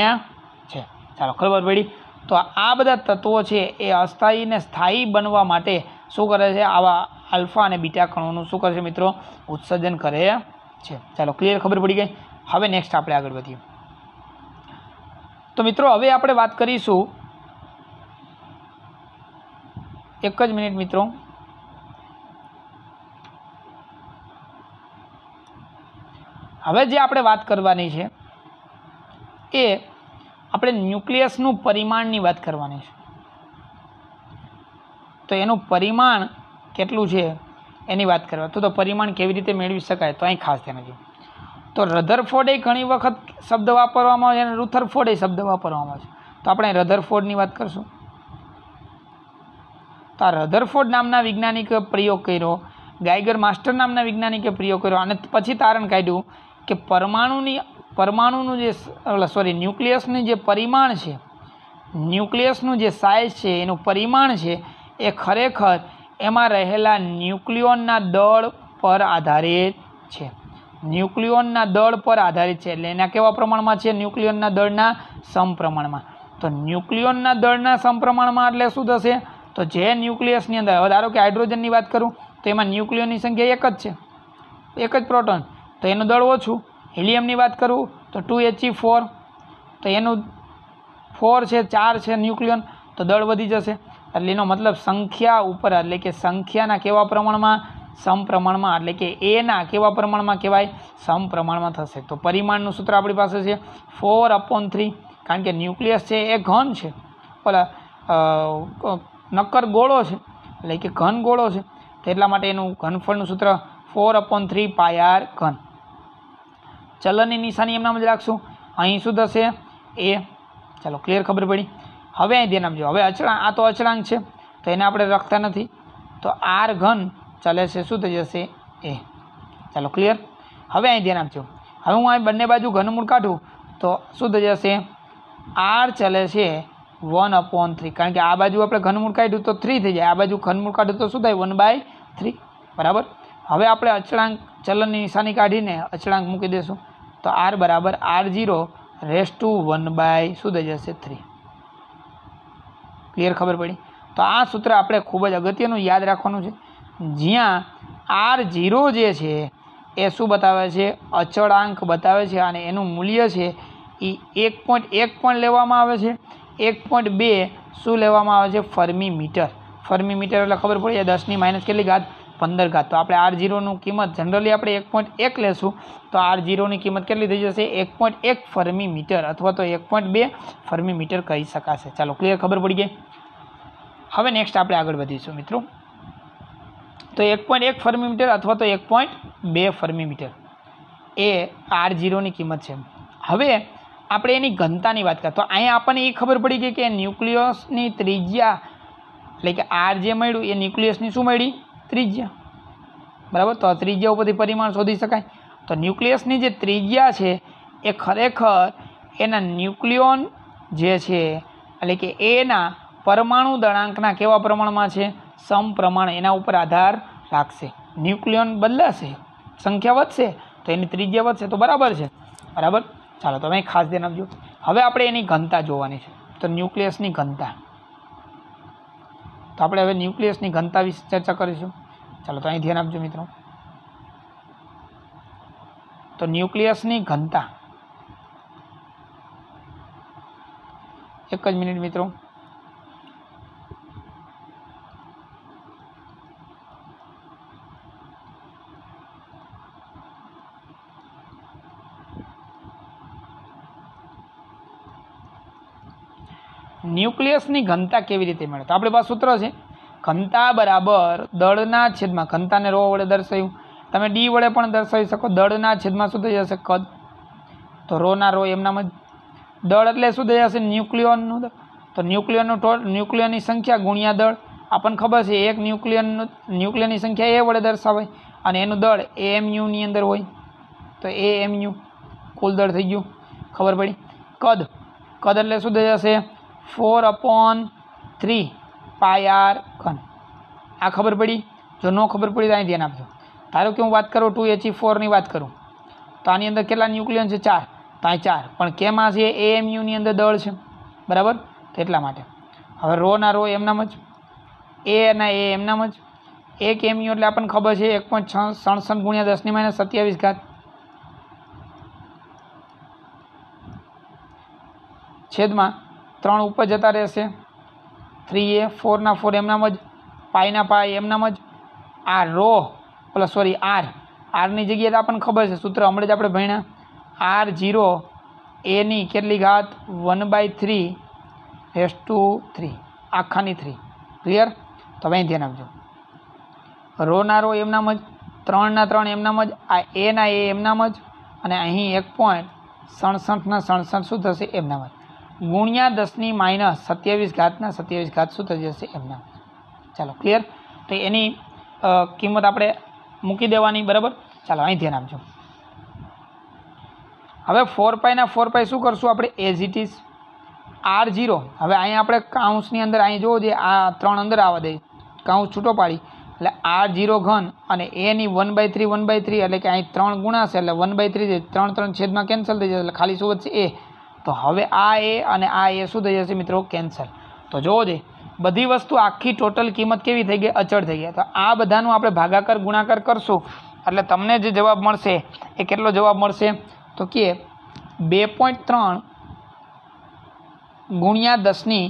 છે. ચાલો, ખબર પડી. તો આ બધા તત્વો છે એ અસ્થાયી ને સ્થાયી બનવા માટે શું કરે છે? આવા આલ્ફા અને બીટા કણોનું શું કરે છે મિત્રો? ઉત્સર્જન કરે છે। ચાલો ક્લિયર, ખબર પડી ગઈ। હવે નેક્સ્ટ આપણે આગળ વધીએ। તો મિત્રો હવે આપણે વાત કરીશું, એક જ મિનિટ મિત્રો, હવે જે આપણે વાત કરવાની છે એ આપણે ન્યુક્લિયસનું પરિમાણની વાત કરવાની છે। તો એનું પરિમાણ કેટલું છે એની વાત કરવા, તો પરિમાણ કેવી રીતે મેળવી શકાય, તો અહીં ખાસ ધ્યાન આપજો। તો રધરફોર્ડે ઘણી વખત શબ્દ વાપરવામાં આવે છે અને રુથરફોર્ડે શબ્દ વાપરવામાં આવે છે। તો આપણે રધરફોર્ડની વાત કરશું। તો આ રધરફોર્ડ નામના વૈજ્ઞાનિકે પ્રયોગ કર્યો, ગાઇગર માસ્ટર નામના વૈજ્ઞાનિકે પ્રયોગ કર્યો અને પછી તારણ કાઢ્યું કે પરમાણુનું જે ન્યુક્લિયસનું જે પરિમાણ છે, ન્યુક્લિયસનું જે સાઇઝ છે, એનું પરિમાણ છે એ ખરેખર એમાં રહેલા ન્યુક્લિયોનના દળ પર આધારિત છે। ન્યુક્લિયોનના દળ પર આધારિત છે એટલે એના કેવા પ્રમાણમાં છે? ન્યુક્લિયોનના દળના સમપ્રમાણમાં। તો ન્યુક્લિયોનના દળના સમપ્રમાણમાં એટલે શું થશે? તો જે ન્યુક્લિયસની અંદર, હવે ધારો કે હાઇડ્રોજનની વાત કરું તો એમાં ન્યુક્લિયોનની સંખ્યા એક જ છે, એક જ પ્રોટોન, તો એનું દળ ઓછું। હિલિયમની વાત કરું તો 2He4, તો એનું 4 છે, 4 છે ન્યુક્લિયોન, તો દળ વધી જશે। એટલે એનો મતલબ સંખ્યા ઉપર, એટલે કે સંખ્યાના કેવા પ્રમાણમાં? સમપ્રમાણમાં, એટલે કે એના કેવા પ્રમાણમાં કહેવાય? સમપ્રમાણમાં થશે। તો પરિમાણનું સૂત્ર આપણી પાસે છે 4/3, કારણ કે ન્યુક્લિયસ છે એ ઘન છે, ઓલા નક્કર ગોળો છે, એટલે કે ઘન ગોળો છે, તો એટલા માટે એનું ઘનફળનું સૂત્ર 4/3 πr ઘન। ચલનની નિશાની એમનામ જ રાખશું, અહીં શું થશે? એ। ચાલો ક્લિયર, ખબર પડી। હવે અહીં ધ્યાન આપજો, હવે અચળાંક, આ તો અચળાંક છે તો એને આપણે રાખતા નથી, તો આર ઘન ચાલે છે શું થઈ જશે? એ। ચાલો ક્લિયર, હવે અહીં ધ્યાન આપજો, હવે હું અહીં બંને બાજુ ઘનમૂળ કાઢું તો શું થઈ જશે? આર ચાલે છે 1/3, કારણ કે આ બાજુ આપણે ઘનમૂળ કાઢ્યું તો 3 થઈ જાય, આ બાજુ ઘનમૂળ કાઢ્યું તો શું થાય? 1/3, બરાબર। હવે આપણે અચળાંક ચલનની નિશાની કાઢીને અચળાંક મૂકી દઈશું, તો આર બરાબર r0 શું થઈ જશે? 3। ક્લિયર, ખબર પડી? તો આ સૂત્ર આપણે ખૂબ જ અગત્યનું યાદ રાખવાનું છે, જ્યાં r0 જે છે એ શું બતાવે છે? અચળાંક બતાવે છે અને એનું મૂલ્ય છે એ 1.1 પણ લેવામાં આવે છે, 1.2 શું લેવામાં આવે છે? Fermi metre. ફર્મી મીટર એટલે ખબર પડી જાય 10 ની માઇનસ કેટલી ઘાત? 15 ઘાત। તો આપણે r0નું કિંમત જનરલી આપણે 1.1 લેશું, તો r0ની કિંમત કેટલી થઈ જશે? 1.1 ફર્મી મીટર અથવા તો 1.2 ફર્મી મીટર કહી શકાશે। ચાલો ક્લિયર, ખબર પડી ગઈ। હવે નેક્સ્ટ આપણે આગળ વધીશું મિત્રો, તો 1.1 ફર્મી મીટર અથવા તો 1.2 ફર્મી મીટર એ r0ની કિંમત છે। હવે આપણે એની ઘનતાની વાત કરીએ તો અહીંયા આપણને એ ખબર પડી ગઈ કે ન્યુક્લિયસની ત્રિજ્યા, એટલે કે આર જે મળ્યું એ ન્યુક્લિયસની શું મળી? ત્રિજ્યા, બરાબર। તો આ ત્રિજ્યા ઉપરથી પરિમાણ શોધી શકાય। તો ન્યુક્લિયસની જે ત્રિજ્યા છે એ ખરેખર એના ન્યુક્લિયોન જે છે, એટલે કે એના પરમાણુ દળાંકના કેવા પ્રમાણમાં છે? સમપ્રમાણ, એના ઉપર આધાર રાખશે। ન્યુક્લિયોન બદલાશે, સંખ્યા વધશે તો એની ત્રિજ્યા વધશે, તો બરાબર છે, બરાબર। ચાલો તમે ખાસ ધ્યાન આપજો। હવે આપણે એની ઘનતા જોવાની છે, તો ન્યુક્લિયસની ઘનતા, તો આપણે હવે ન્યુક્લિયસની ઘનતા વિશે ચર્ચા કરીશું। ચાલો તો અહીં ધ્યાન આપજો મિત્રો, તો ન્યુક્લિયસની ઘનતા, એક જ મિનિટ મિત્રો, ન્યુક્લિયસની ઘનતા કેવી રીતે મળે? તો આપણી પાસે સૂત્ર છે ઘનતા બરાબર દળના છેદમાં, ઘનતાને રો વડે દર્શાવ્યું, તમે ડી વડે પણ દર્શાવી શકો, દળના છેદમાં શું થઈ જશે? કદ। તો રોના રો એમનામ જ, દળ એટલે શું થઈ જશે? ન્યુક્લિયોનનું દળ। તો ન્યુક્લિયોનની સંખ્યા ગુણ્યા દળ, આપણને ખબર છે એક ન્યુક્લિયનની સંખ્યા એ વડે દર્શાવાય અને એનું દળ AMUની અંદર હોય, તો AMU કુલ દળ થઈ ગયું, ખબર પડી? કદ, કદ એટલે શું થઈ જશે? 4/3 πr ઘન। આ ખબર પડી? જો ન ખબર પડી તો અહીં ધ્યાન આપજો। ધારો કે હું વાત કરું 2He4ની વાત કરું તો આની અંદર કેટલા ન્યુક્લિયન છે? 4, તો અહીં 4, પણ કેમાં છે? AMUની અંદર દળ છે, બરાબર, તો એટલા માટે। હવે રોના રો એમનામ જ, એ ના એ એમનામ જ, એક MU એટલે આપણને ખબર છે 1.67 × 10 ની -27 ઘાત, છેદમાં 3 ઉપર જતા રહેશે, 3a 4 ના 4 એમનામ જ, પાઈના પાઈ એમનામ જ, આ રો પ્લસ સોરી આરની જગ્યાએ તો આપણને ખબર છે સૂત્ર હમણાં જ આપણે ભણ્યા, r0 a ની કેટલી ઘાત 1/3 આખાની 3, ક્લિયર? તો હવે ધ્યાન આપજો, રોના રો એમનામ જ, 3 ના 3 એમનામ જ, આ એ ના એ એમનામ જ, અને અહીં 1.67 ના 67 શું થશે એમનામ જ, ગુણ્યા 10 ની માઇનસ 27 ઘાતના 27 ઘાત શું થઈ જશે એમનામ. ચાલો ક્લિયર? તો એની કિંમત આપણે મૂકી દેવાની, બરાબર? ચાલો અહીં ધ્યાન આપજો. હવે 4π ના 4π શું કરશું આપણે એઝ ઇટ ઇઝ, r0 હવે અહીંયા આપણે કાઉન્સની અંદર અહીં જોવો જે આ 3 અંદર આવવા દે, કાઉન્સ છૂટો પાડી એટલે r0 ઘન અને a ની 1/3 એટલે કે અહીં 3 ગુણાશે એટલે 1/3 3 છેદમાં કેન્સલ થઈ જશે એટલે ખાલી શું વધશે a. તો હવે આ a અને આ a શું થઈ જશે મિત્રો કેન્સલ. તો જોવો જે બધી વસ્તુ આખી ટોટલ કિંમત કેવી થઈ ગઈ અચળ થઈ ગયા. તો આ બધાનું આપણે ભાગાકાર ગુણાકાર કરશું એટલે તમને જે જવાબ મળશે એ કેટલો જવાબ મળશે તો કે 2.3 ગુણ્યા 10 ની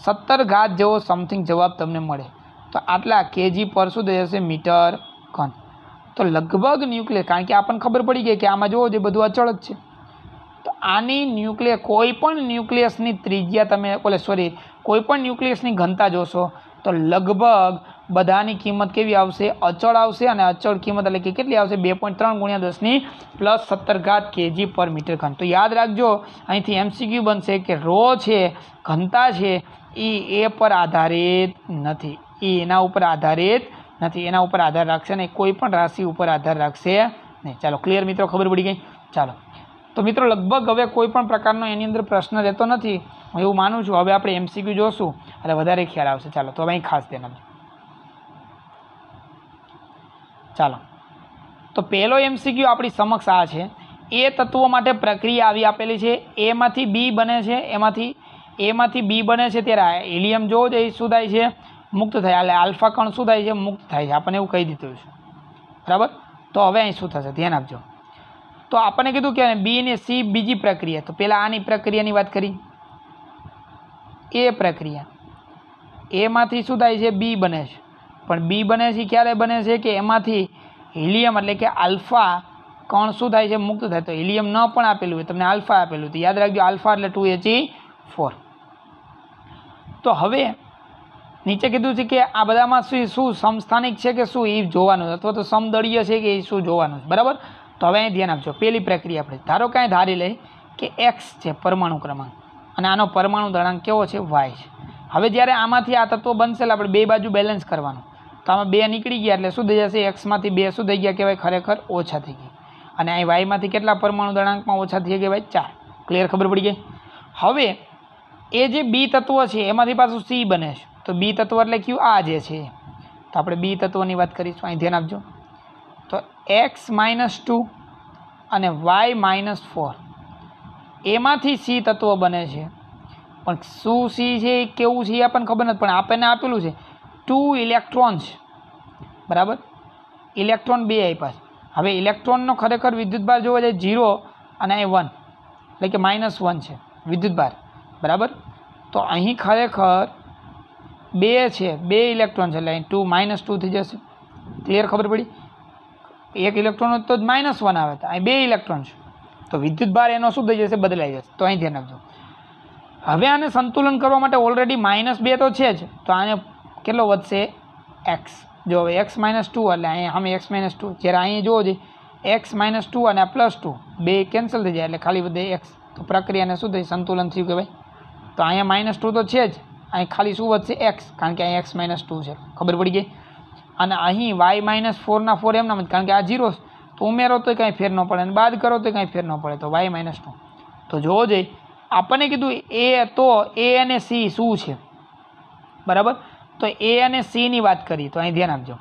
17 ઘાત જેવો સમથિંગ જવાબ તમને મળે. તો આટલા કેજી પર શું થઈ જશે મીટર ઘન. તો લગભગ ન્યુક્લિયસ, કારણ કે આપણને ખબર પડી ગઈ કે આમાં જોવો જે બધું અચળ જ છે, તો આની ન્યુક્લિયસ કોઈ પણ ન્યુક્લિયસની ત્રિજ્યા તમે કોઈ પણ ન્યુક્લિયસની ઘનતા જોશો તો લગભગ બધાની કિંમત કેવી આવશે અચળ આવશે, અને અચળ કિંમત એટલે કે કેટલી આવશે 2.3 ગુણ્યા 10 ની પ્લસ 17 ઘાત કેજી પર મીટર ઘન. તો યાદ રાખજો અહીંથી MCQ બનશે કે રો છે ઘનતા છે એ પર આધારિત નથી, એના ઉપર આધારિત નથી, એના ઉપર આધાર રાખશે નહીં, કોઈ પણ રાશિ ઉપર આધાર રાખશે નહીં. ચાલો ક્લિયર મિત્રો, ખબર પડી ગઈ? ચાલો તો મિત્રો લગભગ હવે કોઈ પણ પ્રકારનો એની અંદર પ્રશ્ન રહેતો નથી હું એવું માનું છું. હવે આપણે MCQ જોશું એટલે વધારે ખ્યાલ આવશે. ચાલો તો હવે અહીં ખાસ ધ્યાન આપજો. ચાલો તો પહેલો MCQ આપણી સમક્ષ આ છે, એ તત્વો માટે પ્રક્રિયા આવી આપેલી છે, એમાંથી બી બને છે, એમાંથી બી બને છે ત્યારે હિલિયમ જોવો જ શું થાય છે મુક્ત થાય, એટલે આલ્ફા કણ શું થાય છે મુક્ત થાય છે, આપણને એવું કહી દીધું છે, બરાબર? તો હવે અહીં શું થશે ધ્યાન આપજો. તો આપણને કીધું કે બી અને સી બીજી પ્રક્રિયા, તો પહેલાં આની પ્રક્રિયાની વાત કરી, એ પ્રક્રિયા એમાંથી શું થાય છે બી બને છે, પણ બી બને છે ક્યારે બને છે કે એમાંથી હિલિયમ એટલે કે આલ્ફા કણ શું થાય છે મુક્ત થાય. તો હિલિયમ ન પણ આપેલું હોય તમને આલ્ફા આપેલું, તો યાદ રાખજો આલ્ફા એટલે 2He4. તો હવે નીચે કીધું છે કે આ બધામાં શું સમસ્થાનિક છે કે શું એ જોવાનું અથવા તો સમદળીય છે કે એ શું જોવાનું છે, બરાબર? તો હવે અહીં ધ્યાન આપજો. પહેલી પ્રક્રિયા આપણે ધારો કાંઈ ધારી લઈ કે x છે પરમાણુ ક્રમાંક અને આનો પરમાણુ દળાંક કેવો છે y છે. હવે જ્યારે આમાંથી આ તત્વો બનશે એટલે આપણે બે બાજુ બેલેન્સ કરવાનું, તો આમાં 2 નીકળી ગયા એટલે શું થઈ જશે xમાંથી 2 શું થઈ ગયા કહેવાય ખરેખર ઓછા થઈ ગયા, અને અહીં yમાંથી કેટલા પરમાણુ દળાંકમાં ઓછા થઈ ગયા ભાઈ 4. ક્લિયર, ખબર પડી ગઈ? હવે એ જે બી તત્વ છે એમાંથી પાછું સી બને છે, તો બી તત્વ એટલે કયું આ જે છે, તો આપણે બી તત્વની વાત કરીશું. અહીં ધ્યાન આપજો. તો x-2 અને y-4 એમાંથી સી તત્વ બને છે, પણ શું સી છે કેવું છે એ આપણને ખબર નથી, પણ આપણને આપેલું છે 2 ઇલેક્ટ્રોન્સ, બરાબર? ઇલેક્ટ્રોન 2 આપ્યા છે. હવે ઇલેક્ટ્રોનનો ખરેખર વિદ્યુતભાર જોવા જાય 0 અને અહીં 1 એટલે કે -1 છે વિદ્યુતભાર, બરાબર? તો અહીં ખરેખર 2 છે, 2 ઇલેક્ટ્રોન છે એટલે અહીં -2 થઈ જશે. ક્લિયર, ખબર પડી? એક ઇલેક્ટ્રોન તો -1 આવે, તો અહીં 2 ઇલેક્ટ્રોન છે તો વિદ્યુતભાર એનો શું થઈ જશે બદલાઈ જશે. તો અહીં ધ્યાન રાખજો. હવે આને સંતુલન કરવા માટે ઓલરેડી -2 તો છે જ, તો આને કેટલો વધશે x. જો હવે x-2 એટલે અહીંયા અમે x-2, જ્યારે અહીં જોવો જોઈએ x-2 અને +2 બે કેન્સલ થઈ જાય એટલે ખાલી વધે x. તો પ્રક્રિયાને શું થઈ સંતુલન થયું કે ભાઈ. તો અહીંયા -2 તો છે જ, અહીં ખાલી શું વધશે x, કારણ કે અહીં x-2 છે, ખબર પડી ગઈ? અને અહીં y-4 ના 4 એમનામ જ, કારણ કે આ 0 તો ઉમેરો તો કાંઈ ફેર ન પડે અને બાદ કરો તો કાંઈ ફેર ન પડે, તો y-2. તો જોવો જોઈએ આપણને કીધું એ અને સી શું છે, બરાબર? તો એ અને સીની વાત કરી, તો અહીં ધ્યાન આપજો.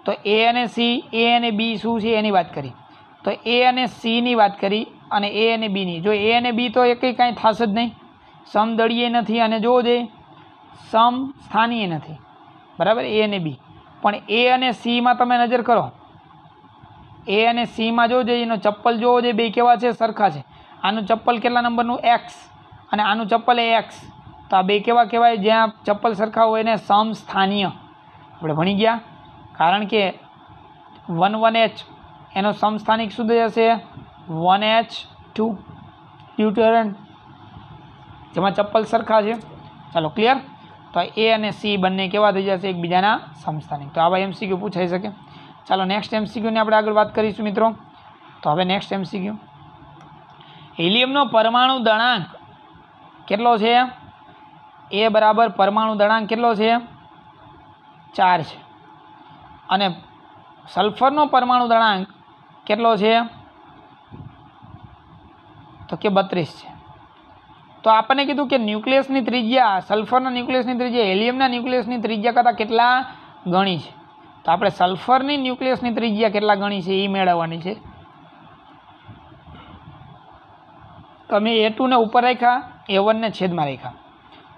તો એ અને સી, એ અને બી શું છે એની વાત કરી, તો એ અને સીની વાત કરી અને એ અને બીની. જો એ અને બી તો એકેય કાંઈ થશે જ નહીં, સમદળીય નથી અને જોવો જોઈએ સમસ્થાનીય નથી, બરાબર? એ અને બી. પણ એ અને સીમાં તમે નજર કરો, એ અને સીમાં જોવો જોઈએ એનો ચપ્પલ જોવો જોઈએ બે કેવા છે સરખા છે. આનું ચપ્પલ કેટલા નંબરનું x અને આનું ચપ્પલ એ એક્સ, તો આ બે કેવા કહેવાય? જ્યાં ચપ્પલ સરખા હોય એને સમસ્થાનીય આપણે ભણી ગયા. કારણ કે 1 1H એનો સમસ્થાનિક શું થઈ જશે? 1H2 ડ્યુટરન્ટ, જેમાં ચપ્પલ સરખા છે. ચાલો ક્લિયર. તો એ અને સી બંને કેવા થઈ જશે? એકબીજાના સમસ્થાનિક. તો આવા MCQ પૂછાઈ શકે. ચાલો નેક્સ્ટ MCQની આપણે આગળ વાત કરીશું મિત્રો. તો હવે નેક્સ્ટ MCQ, હિલિયમનો પરમાણુ દળાંક કેટલો છે? એ બરાબર પરમાણુ દળાંક કેટલો છે? 4 છે. અને સલ્ફરનો પરમાણુ દળાંક કેટલો છે? તો કે 32 છે. તો આપણને કીધું કે ન્યુક્લિયસની ત્રિજ્યા, સલ્ફરના ન્યુક્લિયસની ત્રિજ્યા હિલિયમના ન્યુક્લિયસની ત્રિજ્યા કરતાં કેટલા ગણી છે? તો આપણે સલ્ફરની ન્યુક્લિયસની ત્રિજ્યા કેટલા ગણી છે એ મેળવવાની છે. તમે A2 ને ઉપર રાખ્યા, A1 ને છેદમાં રાખ્યા.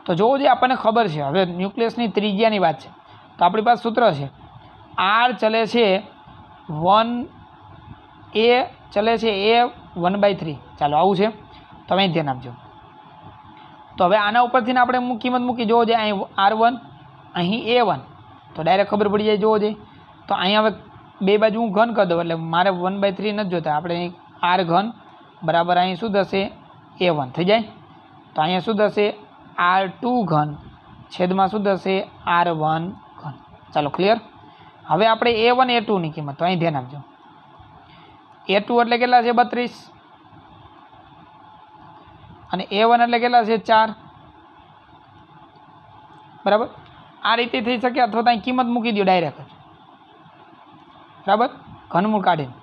તો જોવો જે આપણને ખબર છે, હવે ન્યુક્લિયસની ત્રિજ્યાની વાત છે. તો આપણી પાસે સૂત્ર છે, R ચલે છે 1, A ચલે છે A 1/3. ચાલો આવું છે. તો અહીં ધ્યાન આપજો. તો હવે આના ઉપરથી આપણે કિંમત મૂકી જોવો જોઈએ. અહીં R1, અહીં A1, તો ડાયરેક્ટ ખબર પડી જાય. જોવો જોઈએ તો અહીં હવે બે બાજુ હું ઘન કરી દઉં, એટલે મારે 1/3 નથી જોતા. આપણે R ઘન બરાબર અહીં શું થશે? A1 થઈ જાય. તો અહીંયા શું થશે? R2 ઘન છેદમાં શું થશે? R1 ઘન. ચાલો ક્લિયર. હવે આપણે A1 A2ની કિંમત, તો અહીં ધ્યાન આપજો. A2 એટલે કેટલા છે? 32. અને A1 એટલે કેટલા છે? 4. બરાબર. આ રીતે થઈ શકે, અથવા તો અહીં કિંમત મૂકી દો ડાયરેક્ટ જ. બરાબર, ઘનમૂળ કાઢીને.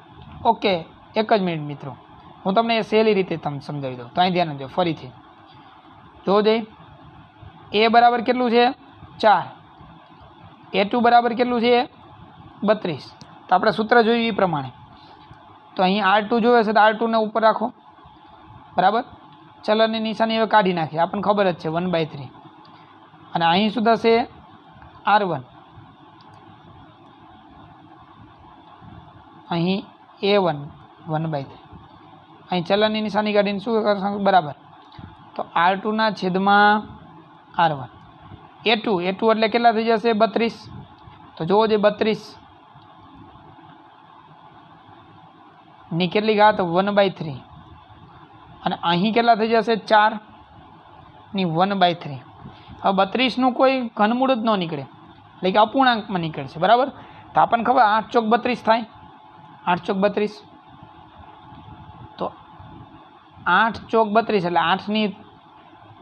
ઓકે, એક જ મિનિટ મિત્રો, હું તમને એ સહેલી રીતે તમને સમજાવી દઉં. તો અહીં ધ્યાન આપજો ફરીથી. જો જઈ A બરાબર કેટલું છે? 4. A2 બરાબર કેટલું છે? 32. તો આપણે સૂત્ર જોયું એ પ્રમાણે. તો અહીં R2 જોવે છે, તો R2 ને ઉપર રાખો. બરાબર. ચલનની નિશાની હવે કાઢી નાખીએ, આપણને ખબર જ છે 1/3. અને અહીં શું થશે? R1. અહીં A1 1/3. અહીં ચલનની નિશાની કાઢીને શું કરશું? બરાબર. તો R2 ના છેદમાં R1. A2 એટલે કેટલા થઈ જશે? 32. તો જોવો જે 32 ની કેટલી ઘાત? 1/3. અને અહીં કેટલા થઈ જશે? 4 ની 1/3. હવે 32નું કોઈ ઘનમૂળ જ ન નીકળે, એટલે કે અપૂર્ણાંકમાં નીકળશે. બરાબર. તો આપણને ખબર 8 ચોક 32 થાય. 8 ચોક 32. તો 8 ચોક 32 એટલે 8ની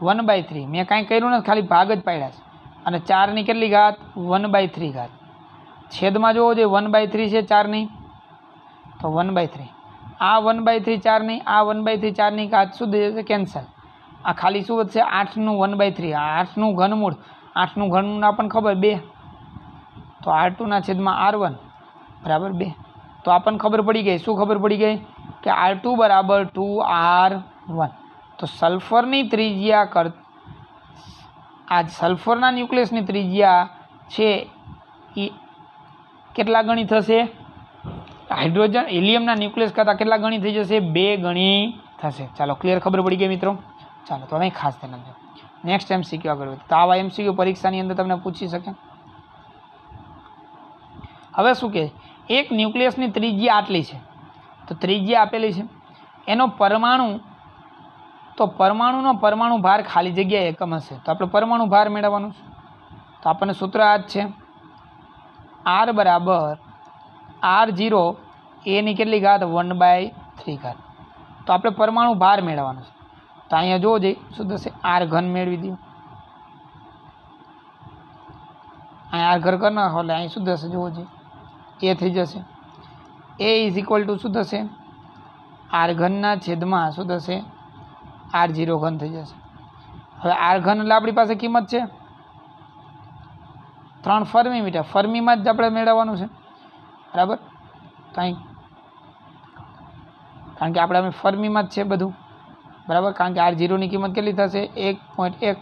1/3. મેં કાંઈ કર્યું નથી, ખાલી ભાગ જ પાડ્યા છે. અને 4ની કેટલી ઘાત? 1/3 ઘાત. છેદમાં જોવો જોઈએ 1/3 છે 4ની, તો 1/3. આ 1/3 4ની, આ 1/3 4ની ઘાત શું થઈ જશે? કેન્સલ. આ ખાલી શું વધશે? 8નું 1/3. આ 8નું ઘનમૂળ, 8નું ઘનમૂળ આપણને ખબર 2. તો R2 ના છેદમાં R1 બરાબર 2. તો આપણને ખબર પડી ગઈ. શું ખબર પડી ગઈ? કે R2 બરાબર 2R1. તો સલ્ફરની ત્રિજ્યા આ સલ્ફરના ન્યુક્લિયસની ત્રિજ્યા છે એ કેટલા ગણી થશે? હાઇડ્રોજન હિલિયમના ન્યુક્લિયસ કરતાં કેટલા ગણી થઈ જશે? 2 ગણી થશે. ચાલો ક્લિયર, ખબર પડી ગઈ મિત્રો. ચાલો તો હવે ખાસ ધ્યાન આપજો. નેક્સ્ટ MCQ આગળ વધીએ. તો આવા MCQ પરીક્ષાની અંદર તમને પૂછી શકે. હવે શું કહે? એક ન્યુક્લિયસની ત્રિજ્યા આટલી છે, તો ત્રિજ્યા આપેલી છે, એનો પરમાણુ, તો પરમાણુનો પરમાણુ ભાર ખાલી જગ્યાએ એકમ હશે. તો આપણે પરમાણુ ભાર મેળવવાનું છે. તો આપણને સૂત્ર આ જ છે, R બરાબર R0 એની કેટલી ઘાત? 1/3 ઘાત. તો આપણે પરમાણુ ભાર મેળવવાનો છે. તો અહીંયા જોવો જઈએ શું થશે? R ઘન મેળવી દો. અહીંયા R ઘન કરી નાખો એટલે અહીં શું થશે? જોવો જોઈએ એ થઈ જશે. A ઇઝ ઇક્વલ ટુ શું થશે? R ઘનના છેદમાં શું થશે? R0 ઘન થઈ જશે. હવે R ઘન એટલે આપણી પાસે કિંમત છે 3 ફર્મી મીટર. ફર્મીમાં જ આપણે મેળવવાનું છે. બરાબર. તો અહીં કારણ કે આપણે અમે ફર્મીમાં જ છે બધું. બરાબર. કારણ કે R0ની કિંમત કેટલી થશે? 1.1.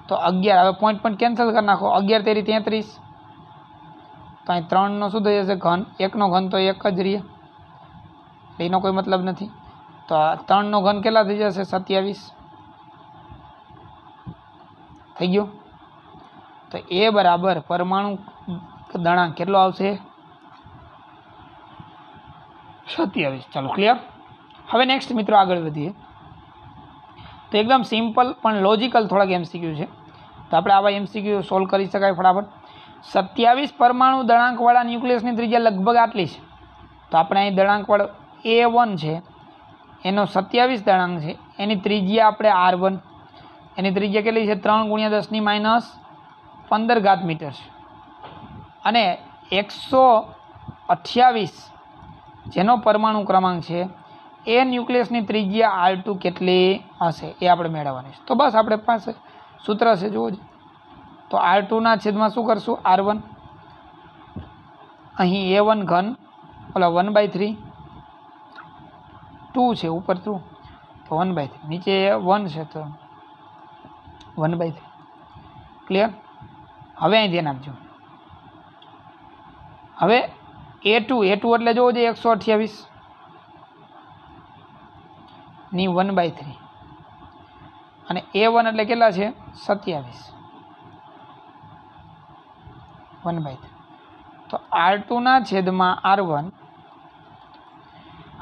તો 11. હવે પોઈન્ટ કેન્સલ કરી નાખો. 11 તેરી 33. તો અહીં 3નો શું થઈ જશે? ઘન. 1નો ઘન તો 1 જ રહે, એનો કોઈ મતલબ નથી. તો 3નો ઘન કેટલા થઈ જશે? 27. થઈ ગયો। તો એ બરાબર પરમાણુ દળાંક કેટલો આવશે 27। ચાલો ક્લિયર। હવે નેક્સ્ટ મિત્રો આગળ વધીએ તો એકદમ સિમ્પલ પણ લોજિકલ થોડાક એમસીક્યુ છે, તો આપણે આવા એમસીક્યુ સોલ્વ કરી શકાય ફટાફટ। 27 પરમાણુ દળાંકવાળા ન્યુક્લિયસની ત્રિજ્યા લગભગ આટલી છે, તો આપણે અહીં દળાંકવાળો A1 છે એનો 27 દળાંક છે, એની ત્રિજ્યા આપણે R1, એની ત્રિજ્યા કેટલી છે 3 × 10⁻15 મીટર છે, અને 128 જેનો પરમાણુ ક્રમાંક છે એ ન્યુક્લિયસની ત્રિજ્યા R2 કેટલી હશે એ આપણે મેળવવાની છે। તો બસ આપણે પાસે સૂત્ર છે જુઓ, તો R2ના છેદમાં શું કરશું R1, અહીં A1 ઘન ઓલા 1/3, 2 છે ઉપર 2 તો 1/3, નીચે 1 છે તો 1/3 ક્લિયર। હવે અહીં ધ્યાન આપજો, હવે A2 એટલે જોવો જોઈએ 128 ની 1/3 અને A1 એટલે કેટલા છે 27 1/3, તો R2ના છેદમાં R1।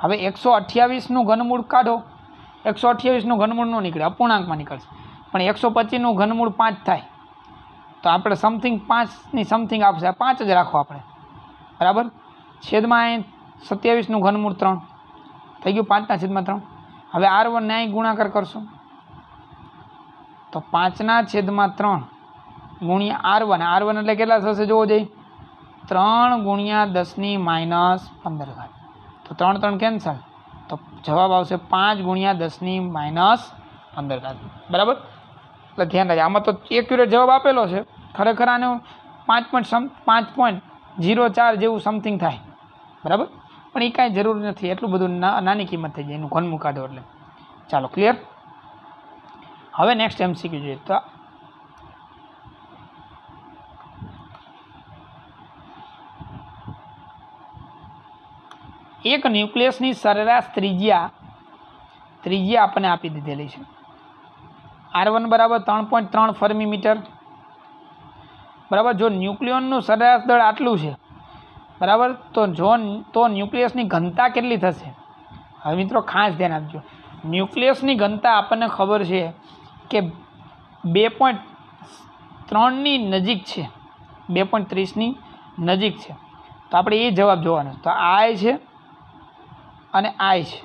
હવે 128નું ઘનમૂળ કાઢો, 128નું ઘનમૂળ ન નીકળે, અપૂર્ણાંકમાં નીકળશે, પણ 125નું ઘનમૂળ 5 થાય, તો આપણે સમથિંગ 5ની સમથિંગ આપશે, આ 5 જ રાખો આપણે બરાબર। છેદમાં અહીં 27નું ઘનમૂળ 3 થઈ ગયું, 5ના છેદમાં 3। હવે R1 ને અહીં ગુણાકાર કરશો તો 5ના છેદમાં 3 ગુણ્યા R1 એટલે કેટલા થશે જોવો જોઈએ 3 × 10⁻15, તો 3 3 કેન્સલ, તો જવાબ આવશે 5 × 10⁻15 બરાબર। એટલે ધ્યાન રાખજો, આમાં તો એક્યુરેટ જવાબ આપેલો છે, ખરેખર આનો 5.04 જેવું સમથિંગ થાય બરાબર, પણ એ કાંઈ જરૂર નથી, એટલું બધું નાની કિંમત થઈ જાય એનું ઘનમૂળ કાઢો એટલે। ચાલો ક્લિયર। હવે નેક્સ્ટ એમસીક્યુ જોઈએ, તો એક ન્યુક્લિયસની સરેરાશ ત્રિજ્યા આપણને આપી દીધેલી છે, R1 બરાબર 3.3 ફર્મી મીટર બરાબર। જો ન્યુક્લિયોનનું સરેરાશ દળ આટલું છે બરાબર, તો ન્યુક્લિયસની ઘનતા કેટલી થશે? હવે મિત્રો ખાસ ધ્યાન આપજો, ન્યુક્લિયસની ઘનતા આપણને ખબર છે કે 2.3ની નજીક છે, 2.30ની નજીક છે, તો આપણે એ જવાબ જોવાનો, તો આ છે અને આ છે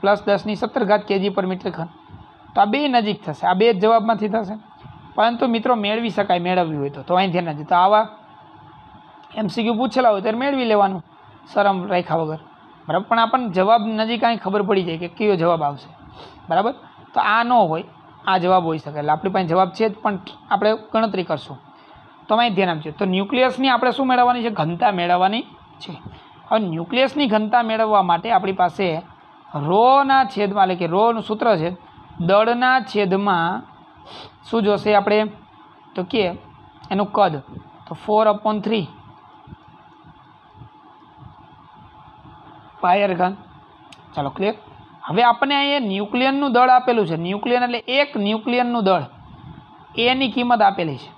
+10⁻17 kg/મીટર3, તો આ બે નજીક થશે, આ બે જવાબમાંથી થશે, પરંતુ મિત્રો મેળવી શકાય, મેળવવી હોય તો અહીં ધ્યાન રાખજો, તો આવા એમસીક્યુ પૂછેલા હોય ત્યારે મેળવી લેવાનું શરમ રાખ્યા વગર બરાબર, પણ આપણને જવાબ નજીક અહીં ખબર પડી જાય કે કયો જવાબ આવશે બરાબર। તો આ ન હોય, આ જવાબ હોઈ શકે, એટલે આપણી પાસે જવાબ છે જ, પણ આપણે ગણતરી કરશું, તો અહીં ધ્યાન આપજો। તો ન્યુક્લિયસની આપણે શું મેળવવાની છે? ઘનતા મેળવવાની છે। હવે ન્યુક્લિયસની ઘનતા મેળવવા માટે આપણી પાસે રોના છેદમાં, એટલે કે રોનું સૂત્ર છે દળના છેદમાં શું જોશે આપણે, તો કે એનું કદ, તો 4/3 π/. ચાલો ક્લિયર। હવે આપણને અહીંયા ન્યુક્લિયનનું દળ આપેલું છે, ન્યુક્લિયન એટલે એક ન્યુક્લિયનનું દળ, એની કિંમત આપેલી છે,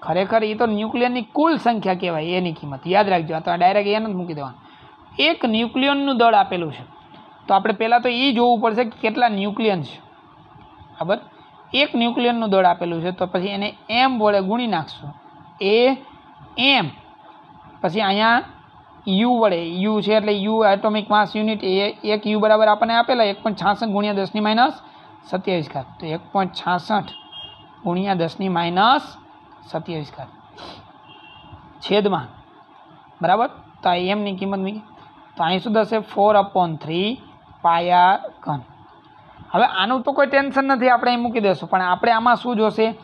ખરેખર એ તો ન્યુક્લિયનની કુલ સંખ્યા કહેવાય, એની કિંમત યાદ રાખજો, આ તો ડાયરેક્ટ એને જ મૂકી દેવાનું, એક ન્યુક્લિયનનું દળ આપેલું છે, તો આપણે પહેલાં તો એ જોવું પડશે કે કેટલા ન્યુક્લિયન છે બરાબર। એક ન્યુક્લિયનનું દળ આપેલું છે, તો પછી એને m વડે ગુણી નાખશું, AM, પછી અહીંયા U વડે, U છે એટલે U એટોમિક માસ યુનિટ, એક U બરાબર આપણને આપેલા 1.66 × 10⁻27, તો 1.66 × 10⁻27 છેદમાં બરાબર, તો આ એમની કિંમત મૂકી, તો અહીં શું થશે 4/3 π/. હવે આનું તો કોઈ ટેન્શન નથી, આપણે અહીં મૂકી દઈશું, પણ આપણે આમાં શું જોશે?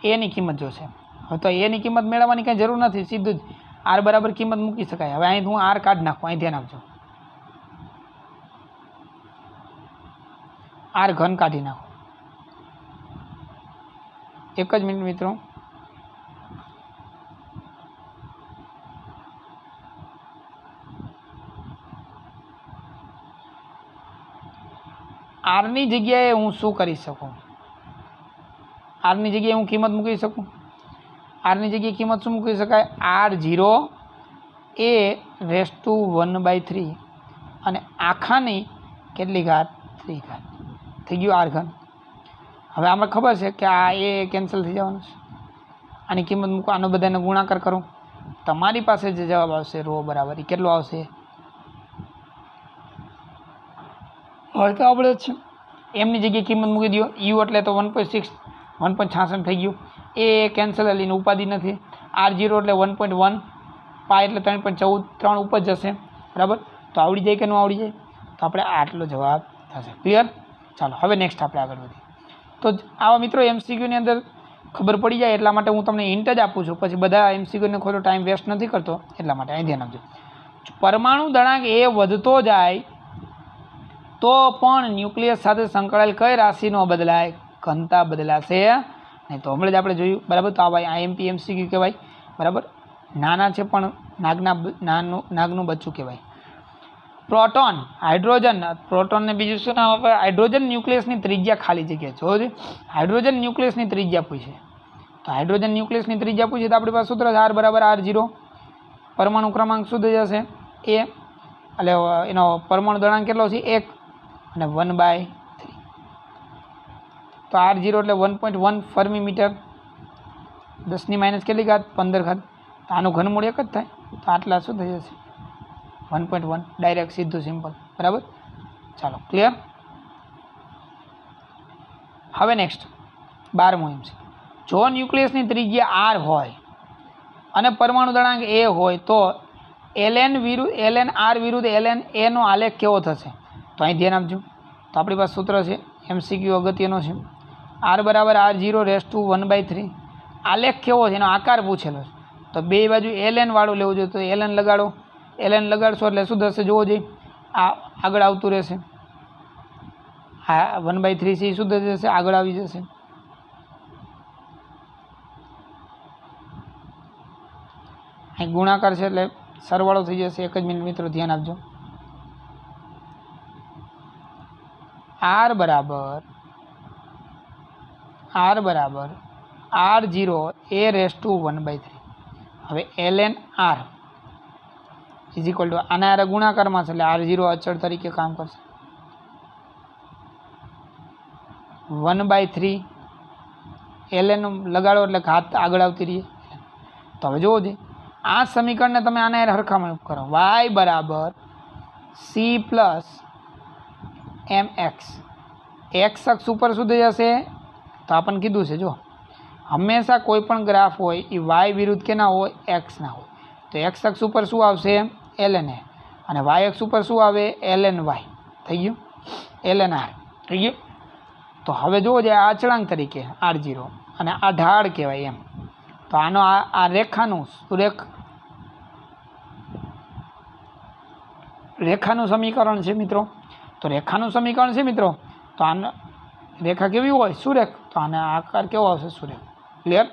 એની કિંમત જોશે। હવે તો એની કિંમત મેળવવાની કંઈ જરૂર નથી, સીધું જ R બરાબર કિંમત મૂકી શકાય। હવે અહીં હું R કાઢી નાખું, અહીં ધ્યાન આપજો, R ઘન કાઢી નાખો, એક જ મિનિટ મિત્રો, આરની જગ્યાએ હું શું કરી શકું? આરની જગ્યાએ હું કિંમત મૂકી શકું, આરની જગ્યાએ કિંમત શું મૂકી શકાય, R0 એ રેસ ટુ 1/3 અને આખાની કેટલી ઘાત, 3 ઘાત થઈ ગયું R ઘન. હવે આપણે ખબર છે કે આ એ કેન્સલ થઈ જવાનું છે, આની કિંમત મૂકો, આનો બધાને ગુણાકાર કરો, તમારી પાસે જે જવાબ આવશે રો બરાબર એ કેટલો આવશે, હવે તો આપણે જ છે એમની જગ્યાએ કિંમત મૂકી દો. યુ એટલે તો 1.6 1.66 થઈ ગયું, એ કેન્સલ લઈને ઉપાધિ નથી. R0 એટલે 1.1, પાય એટલે 3.14, 3 ઉપર જશે બરાબર. તો આવડી જાય કે ન આવડી જાય, તો આપણે આટલો જવાબ થશે. ક્લિયર? ચાલો હવે નેક્સ્ટ આપણે આગળ વધીએ. તો આવા મિત્રો MCQની અંદર ખબર પડી જાય એટલા માટે હું તમને હિન્ટ જ આપું છું, પછી બધા MCQને ખોટો ટાઈમ વેસ્ટ નથી કરતો એટલા માટે અહીં ધ્યાન આપજો. પરમાણુ દળાંક એ વધતો જાય તો પણ ન્યુક્લિયસ સાથે સંકળાયેલ કઈ રાશિનો બદલાય, ઘનતા બદલાશે નહીં. તો હમણાં જ આપણે જોયું બરાબર. તો આ IMP MCQ કહેવાય બરાબર. નાના છે પણ નાગનું બચ્ચું કહેવાય. પ્રોટોન, હાઇડ્રોજન, પ્રોટોનને બીજું શું નામ આપે, હાઇડ્રોજન ન્યુક્લિયસની ત્રિજ્યા ખાલી જગ્યા જોજો. હાઇડ્રોજન ન્યુક્લિયસની ત્રિજ્યા પૂછે, તો હાઇડ્રોજન ન્યુક્લિયસની ત્રિજ્યા પૂછે તો આપણી પાસે સૂત્ર છે R બરાબર R0. પરમાણુ ક્રમાંક શું થઈ જશે, A, એટલે એનો પરમાણુ દળાંક કેટલો છે 1 અને 1/3. તો R0 એટલે 1.1 ફર્મી મીટર, 10 - કેટલી ઘાત, 15 ઘાત. તો આનું ઘનમૂળ એક જ થાય, તો આટલા શું થઈ જશે 1.1, ડાયરેક્ટ સીધું સિમ્પલ બરાબર. ચાલો ક્લિયર. હવે નેક્સ્ટ 12મો એમ છે, જો ન્યુક્લિયસની ત્રિજ્યા R હોય અને પરમાણુ દળાંક A હોય તો ln R વિરુદ્ધ ln A નો આલેખ કેવો થશે. તો અહીં ધ્યાન આપજો. તો આપણી પાસે સૂત્ર છે MCQ અગત્યનો છે, R બરાબર R0 રેસ ટુ 1/3. આલેખ કેવો છે એનો આકાર પૂછેલો છે, તો બે બાજુ ln વાળું લેવું જોઈએ. તો ln લગાડો, ln લગાડશો એટલે શું થશે જોવો જોઈએ, આ આગળ આવતું રહેશે, આ 1/3 છે શું થઈ જશે, આગળ આવી જશે. અહીં ગુણાકાર છે એટલે સરવાળો થઈ જશે. એક જ મિનિટ મિત્રો ધ્યાન આપજો. R બરાબર R0 A રેસ ટુ 1/3. હવે ln R is equal to આના આરે ગુણાકારમાં છે એટલે R0 અચળ તરીકે કામ કરશે. 1/3 ln લગાડો એટલે ઘાત આગળ આવતી રહીએ. તો હવે જોવો જોઈએ આ સમીકરણને તમે આના આરે સરખામણી કરો, y બરાબર C પ્લસ mx. x અક્ષ ઉપર શું થઈ જશે, તો આપણને કીધું છે જો હંમેશા કોઈ પણ ગ્રાફ હોય એ y વિરુદ્ધ કેના હોય, x ના હોય. તો x અક્ષ ઉપર શું આવશે ln a અને y અક્ષ ઉપર શું આવે ln y. થઈ ગયું, ln r થઈ ગયું. તો હવે જોવો જે આ અચળાંક તરીકે R0 અને આ ઢાળ કહેવાય એમ. તો આનો આ રેખાનું સમીકરણ છે મિત્રો. તો રેખાનું સમીકરણ છે મિત્રો, તો આને રેખા કેવી હોય, સુરેખ. તો આને આકાર કેવો આવશે, સુરેખ. ક્લિયર?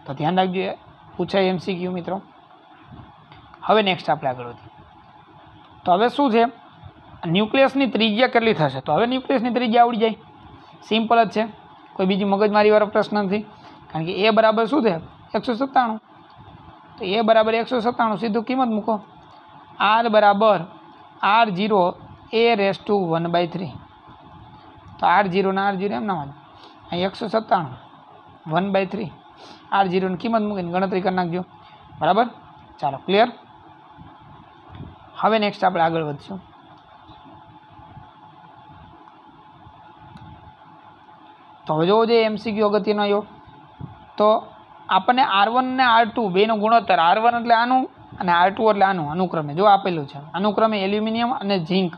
તો ધ્યાન રાખજો, પૂછાય MCQ મિત્રો. હવે નેક્સ્ટ આપણે આગળ વધીએ. તો હવે શું છે, ન્યુક્લિયસની ત્રિજ્યા કેટલી થશે. તો હવે ન્યુક્લિયસની ત્રિજ્યા આવડી જાય, સિમ્પલ જ છે, કોઈ બીજી મગજમારીવાળો પ્રશ્ન નથી. કારણ કે A બરાબર શું છે 197. તો A બરાબર 197, સીધું કિંમત મૂકો. R બરાબર R0 A રેસ ટુ 1/3. તો R0 ને R0 એમ ના વાંચો, અહીં 197 1/3 R0 ની કિંમત મૂકીને ગણતરી કરી નાખજો બરાબર. ચાલો ક્લિયર. હવે નેક્સ્ટ આપણે આગળ વધશું. તો હવે જોવો જોઈએ MCQ અગત્યનો આવ્યો. તો આપણને R1 ને R2 બેનો ગુણોત્તર, R1 એટલે આનું અને R2 એટલે આનું અનુક્રમે જો આપેલું છે, અનુક્રમે એલ્યુમિનિયમ અને ઝીંક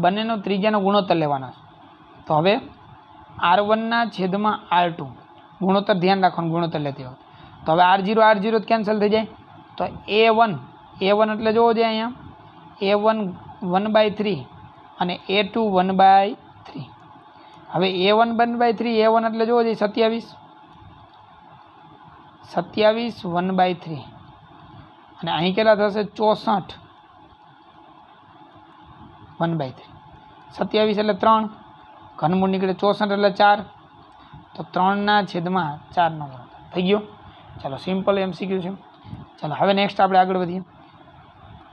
બંનેનો ત્રિજ્યાનો ગુણોત્તર લેવાનો છે. તો હવે R1 ના છેદમાં R2 ગુણોત્તર ધ્યાન રાખવાનું, ગુણોત્તર લેતી વખતે. તો હવે R0 કેન્સલ થઈ જાય. તો A1 એટલે જોવો જોઈએ અહીંયા A1 1/3 અને A2 1/3. હવે A1 1/3, A1 એટલે જોવો જોઈએ 27 1/3 અને અહીં કેટલા થશે 64 1/3. 27 એટલે 3, ઘનમૂળ નીકળે, 64 એટલે 4, તો 3/4નો ગુણોત્તર થઈ ગયો. ચાલો સિમ્પલ MCQ છે. ચાલો હવે નેક્સ્ટ આપણે આગળ વધીએ.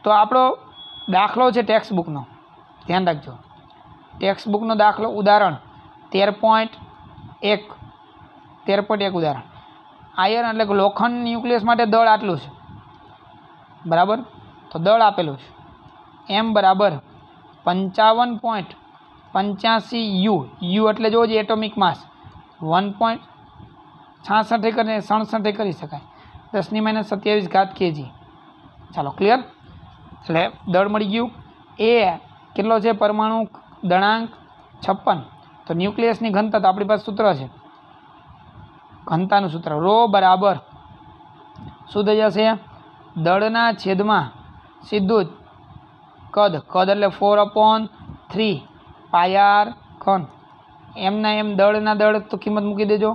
તો આપણો દાખલો છે ટેક્સ્ટ બુકનો, ધ્યાન રાખજો. ટેક્સ્ટ બુકનો દાખલો ઉદાહરણ 13.1 ઉદાહરણ. આયર્ન એટલે કે લોખંડ ન્યુક્લિયસ માટે દળ આટલું છે, બરાબર. તો દળ આપેલું છે M બરાબર 55.85 યુ એટલે જો એટોમિક માસ 1.66 કરીને 67 કરી શકાય, 10⁻27 kg. ચાલો ક્લિયર. એટલે દળ મળી ગયું. એ કેટલો છે? પરમાણુ દળાંક 56. તો ન્યુક્લિયસની ઘનતા, તો આપણી પાસે સૂત્ર છે ઘનતાનું સૂત્ર ρ બરાબર શું થઈ જશે? દળના છેદમાં સીધું જ કદ એટલે 4/3 πr ઘન. એમના એમ દળના દળ તો કિંમત મૂકી દેજો.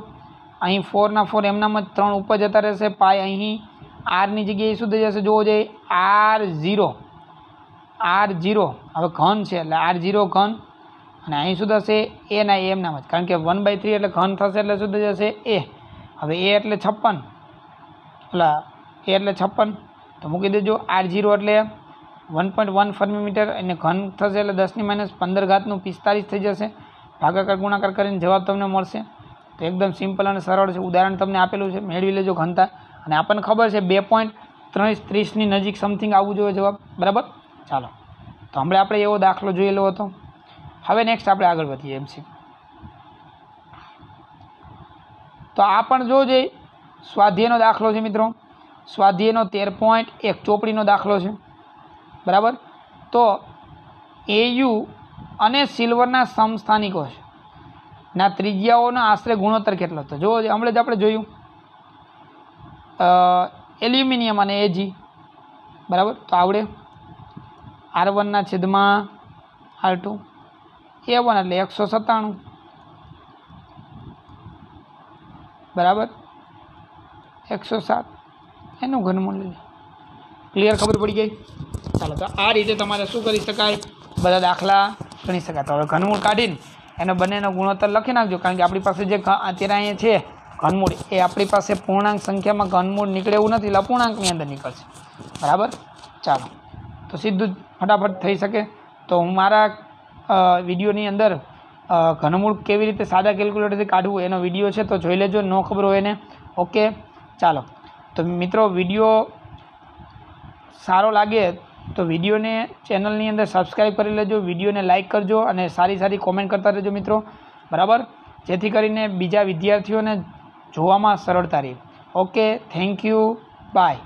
અહીં 4ના 4 એમનામાં 3 ઉપર જતા રહેશે. પાય અહીં આરની જગ્યાએ શું થઈ જશે? જોવો જોઈએ R0 હવે ઘન છે એટલે R0 ઘન, અને અહીં શું થશે? એના એમનામ જ, કારણ કે 1/3 એટલે ઘન થશે એટલે શું થઈ જશે? એ. હવે એ એટલે 56, એટલે 56 તો મૂકી દેજો. R0 એટલે 1.1 ફર્મીમીટર અને ઘન થશે એટલે 10⁻15 45 થઈ જશે. ભાગાકાર ગુણાકાર કરીને જવાબ તમને મળશે. તો એકદમ સિમ્પલ અને સરળ છે. ઉદાહરણ તમને આપેલું છે, મેળવી લેજો ઘનતા. અને આપણને ખબર છે 2.30ની નજીક સમથિંગ આવવું જોઈએ જવાબ, બરાબર. ચાલો તો હમણાં આપણે એવો દાખલો જોયેલો હતો. હવે નેક્સ્ટ આપણે આગળ વધીએ MCQ. તો આ પણ જોજે સ્વાધ્યાયનો દાખલો છે મિત્રો. સ્વાધ્યાયનો 13.1 ચોપડીનો દાખલો છે, બરાબર. તો AU અને સિલ્વરના સમસ્થાનિકો છે ના ત્રિજ્યાઓનો આશરે ગુણોત્તર કેટલો? તો જો હમણાં જ આપણે જોયું એલ્યુમિનિયમ અને AG, બરાબર. તો આવડે R1/R2 A1 એટલે 197, બરાબર. 107 એનું ઘનમૂળ. ક્લિયર? ખબર પડી ગઈ? ચાલો તો આ રીતે તમારે શું કરી શકાય? બધા દાખલા ગણી શકાય. તો હવે ઘનમૂળ કાઢીને એનો બંનેનો ગુણોત્તર લખી નાખજો, કારણ કે આપણી પાસે જે અત્યારે અહીંયા છે ઘનમૂળ, એ આપણી પાસે પૂર્ણાંક સંખ્યામાં ઘનમૂળ નીકળે એવું નથી, એટલે અપૂર્ણાંકની અંદર નીકળશે, બરાબર. ચાલો તો સીધું જ ફટાફટ થઈ શકે. તો હું મારા વિડીયોની અંદર ઘનમૂળ કેવી રીતે સાદા કેલ્ક્યુલેટરથી કાઢવું એનો વિડીયો છે, તો જોઈ લેજો, ન ખબર હોય એને. ઓકે ચાલો તો મિત્રો, વિડીયો સારો લાગે તો વિડીયોને ચેનલની અંદર સબસ્ક્રાઈબ કરી લેજો, વિડીયોને લાઇક કરજો અને સારી કોમેન્ટ કરતા રહેજો મિત્રો, બરાબર, જેથી કરીને બીજા વિદ્યાર્થીઓને જોવામાં સરળતા રહે. Okay, thank you, by.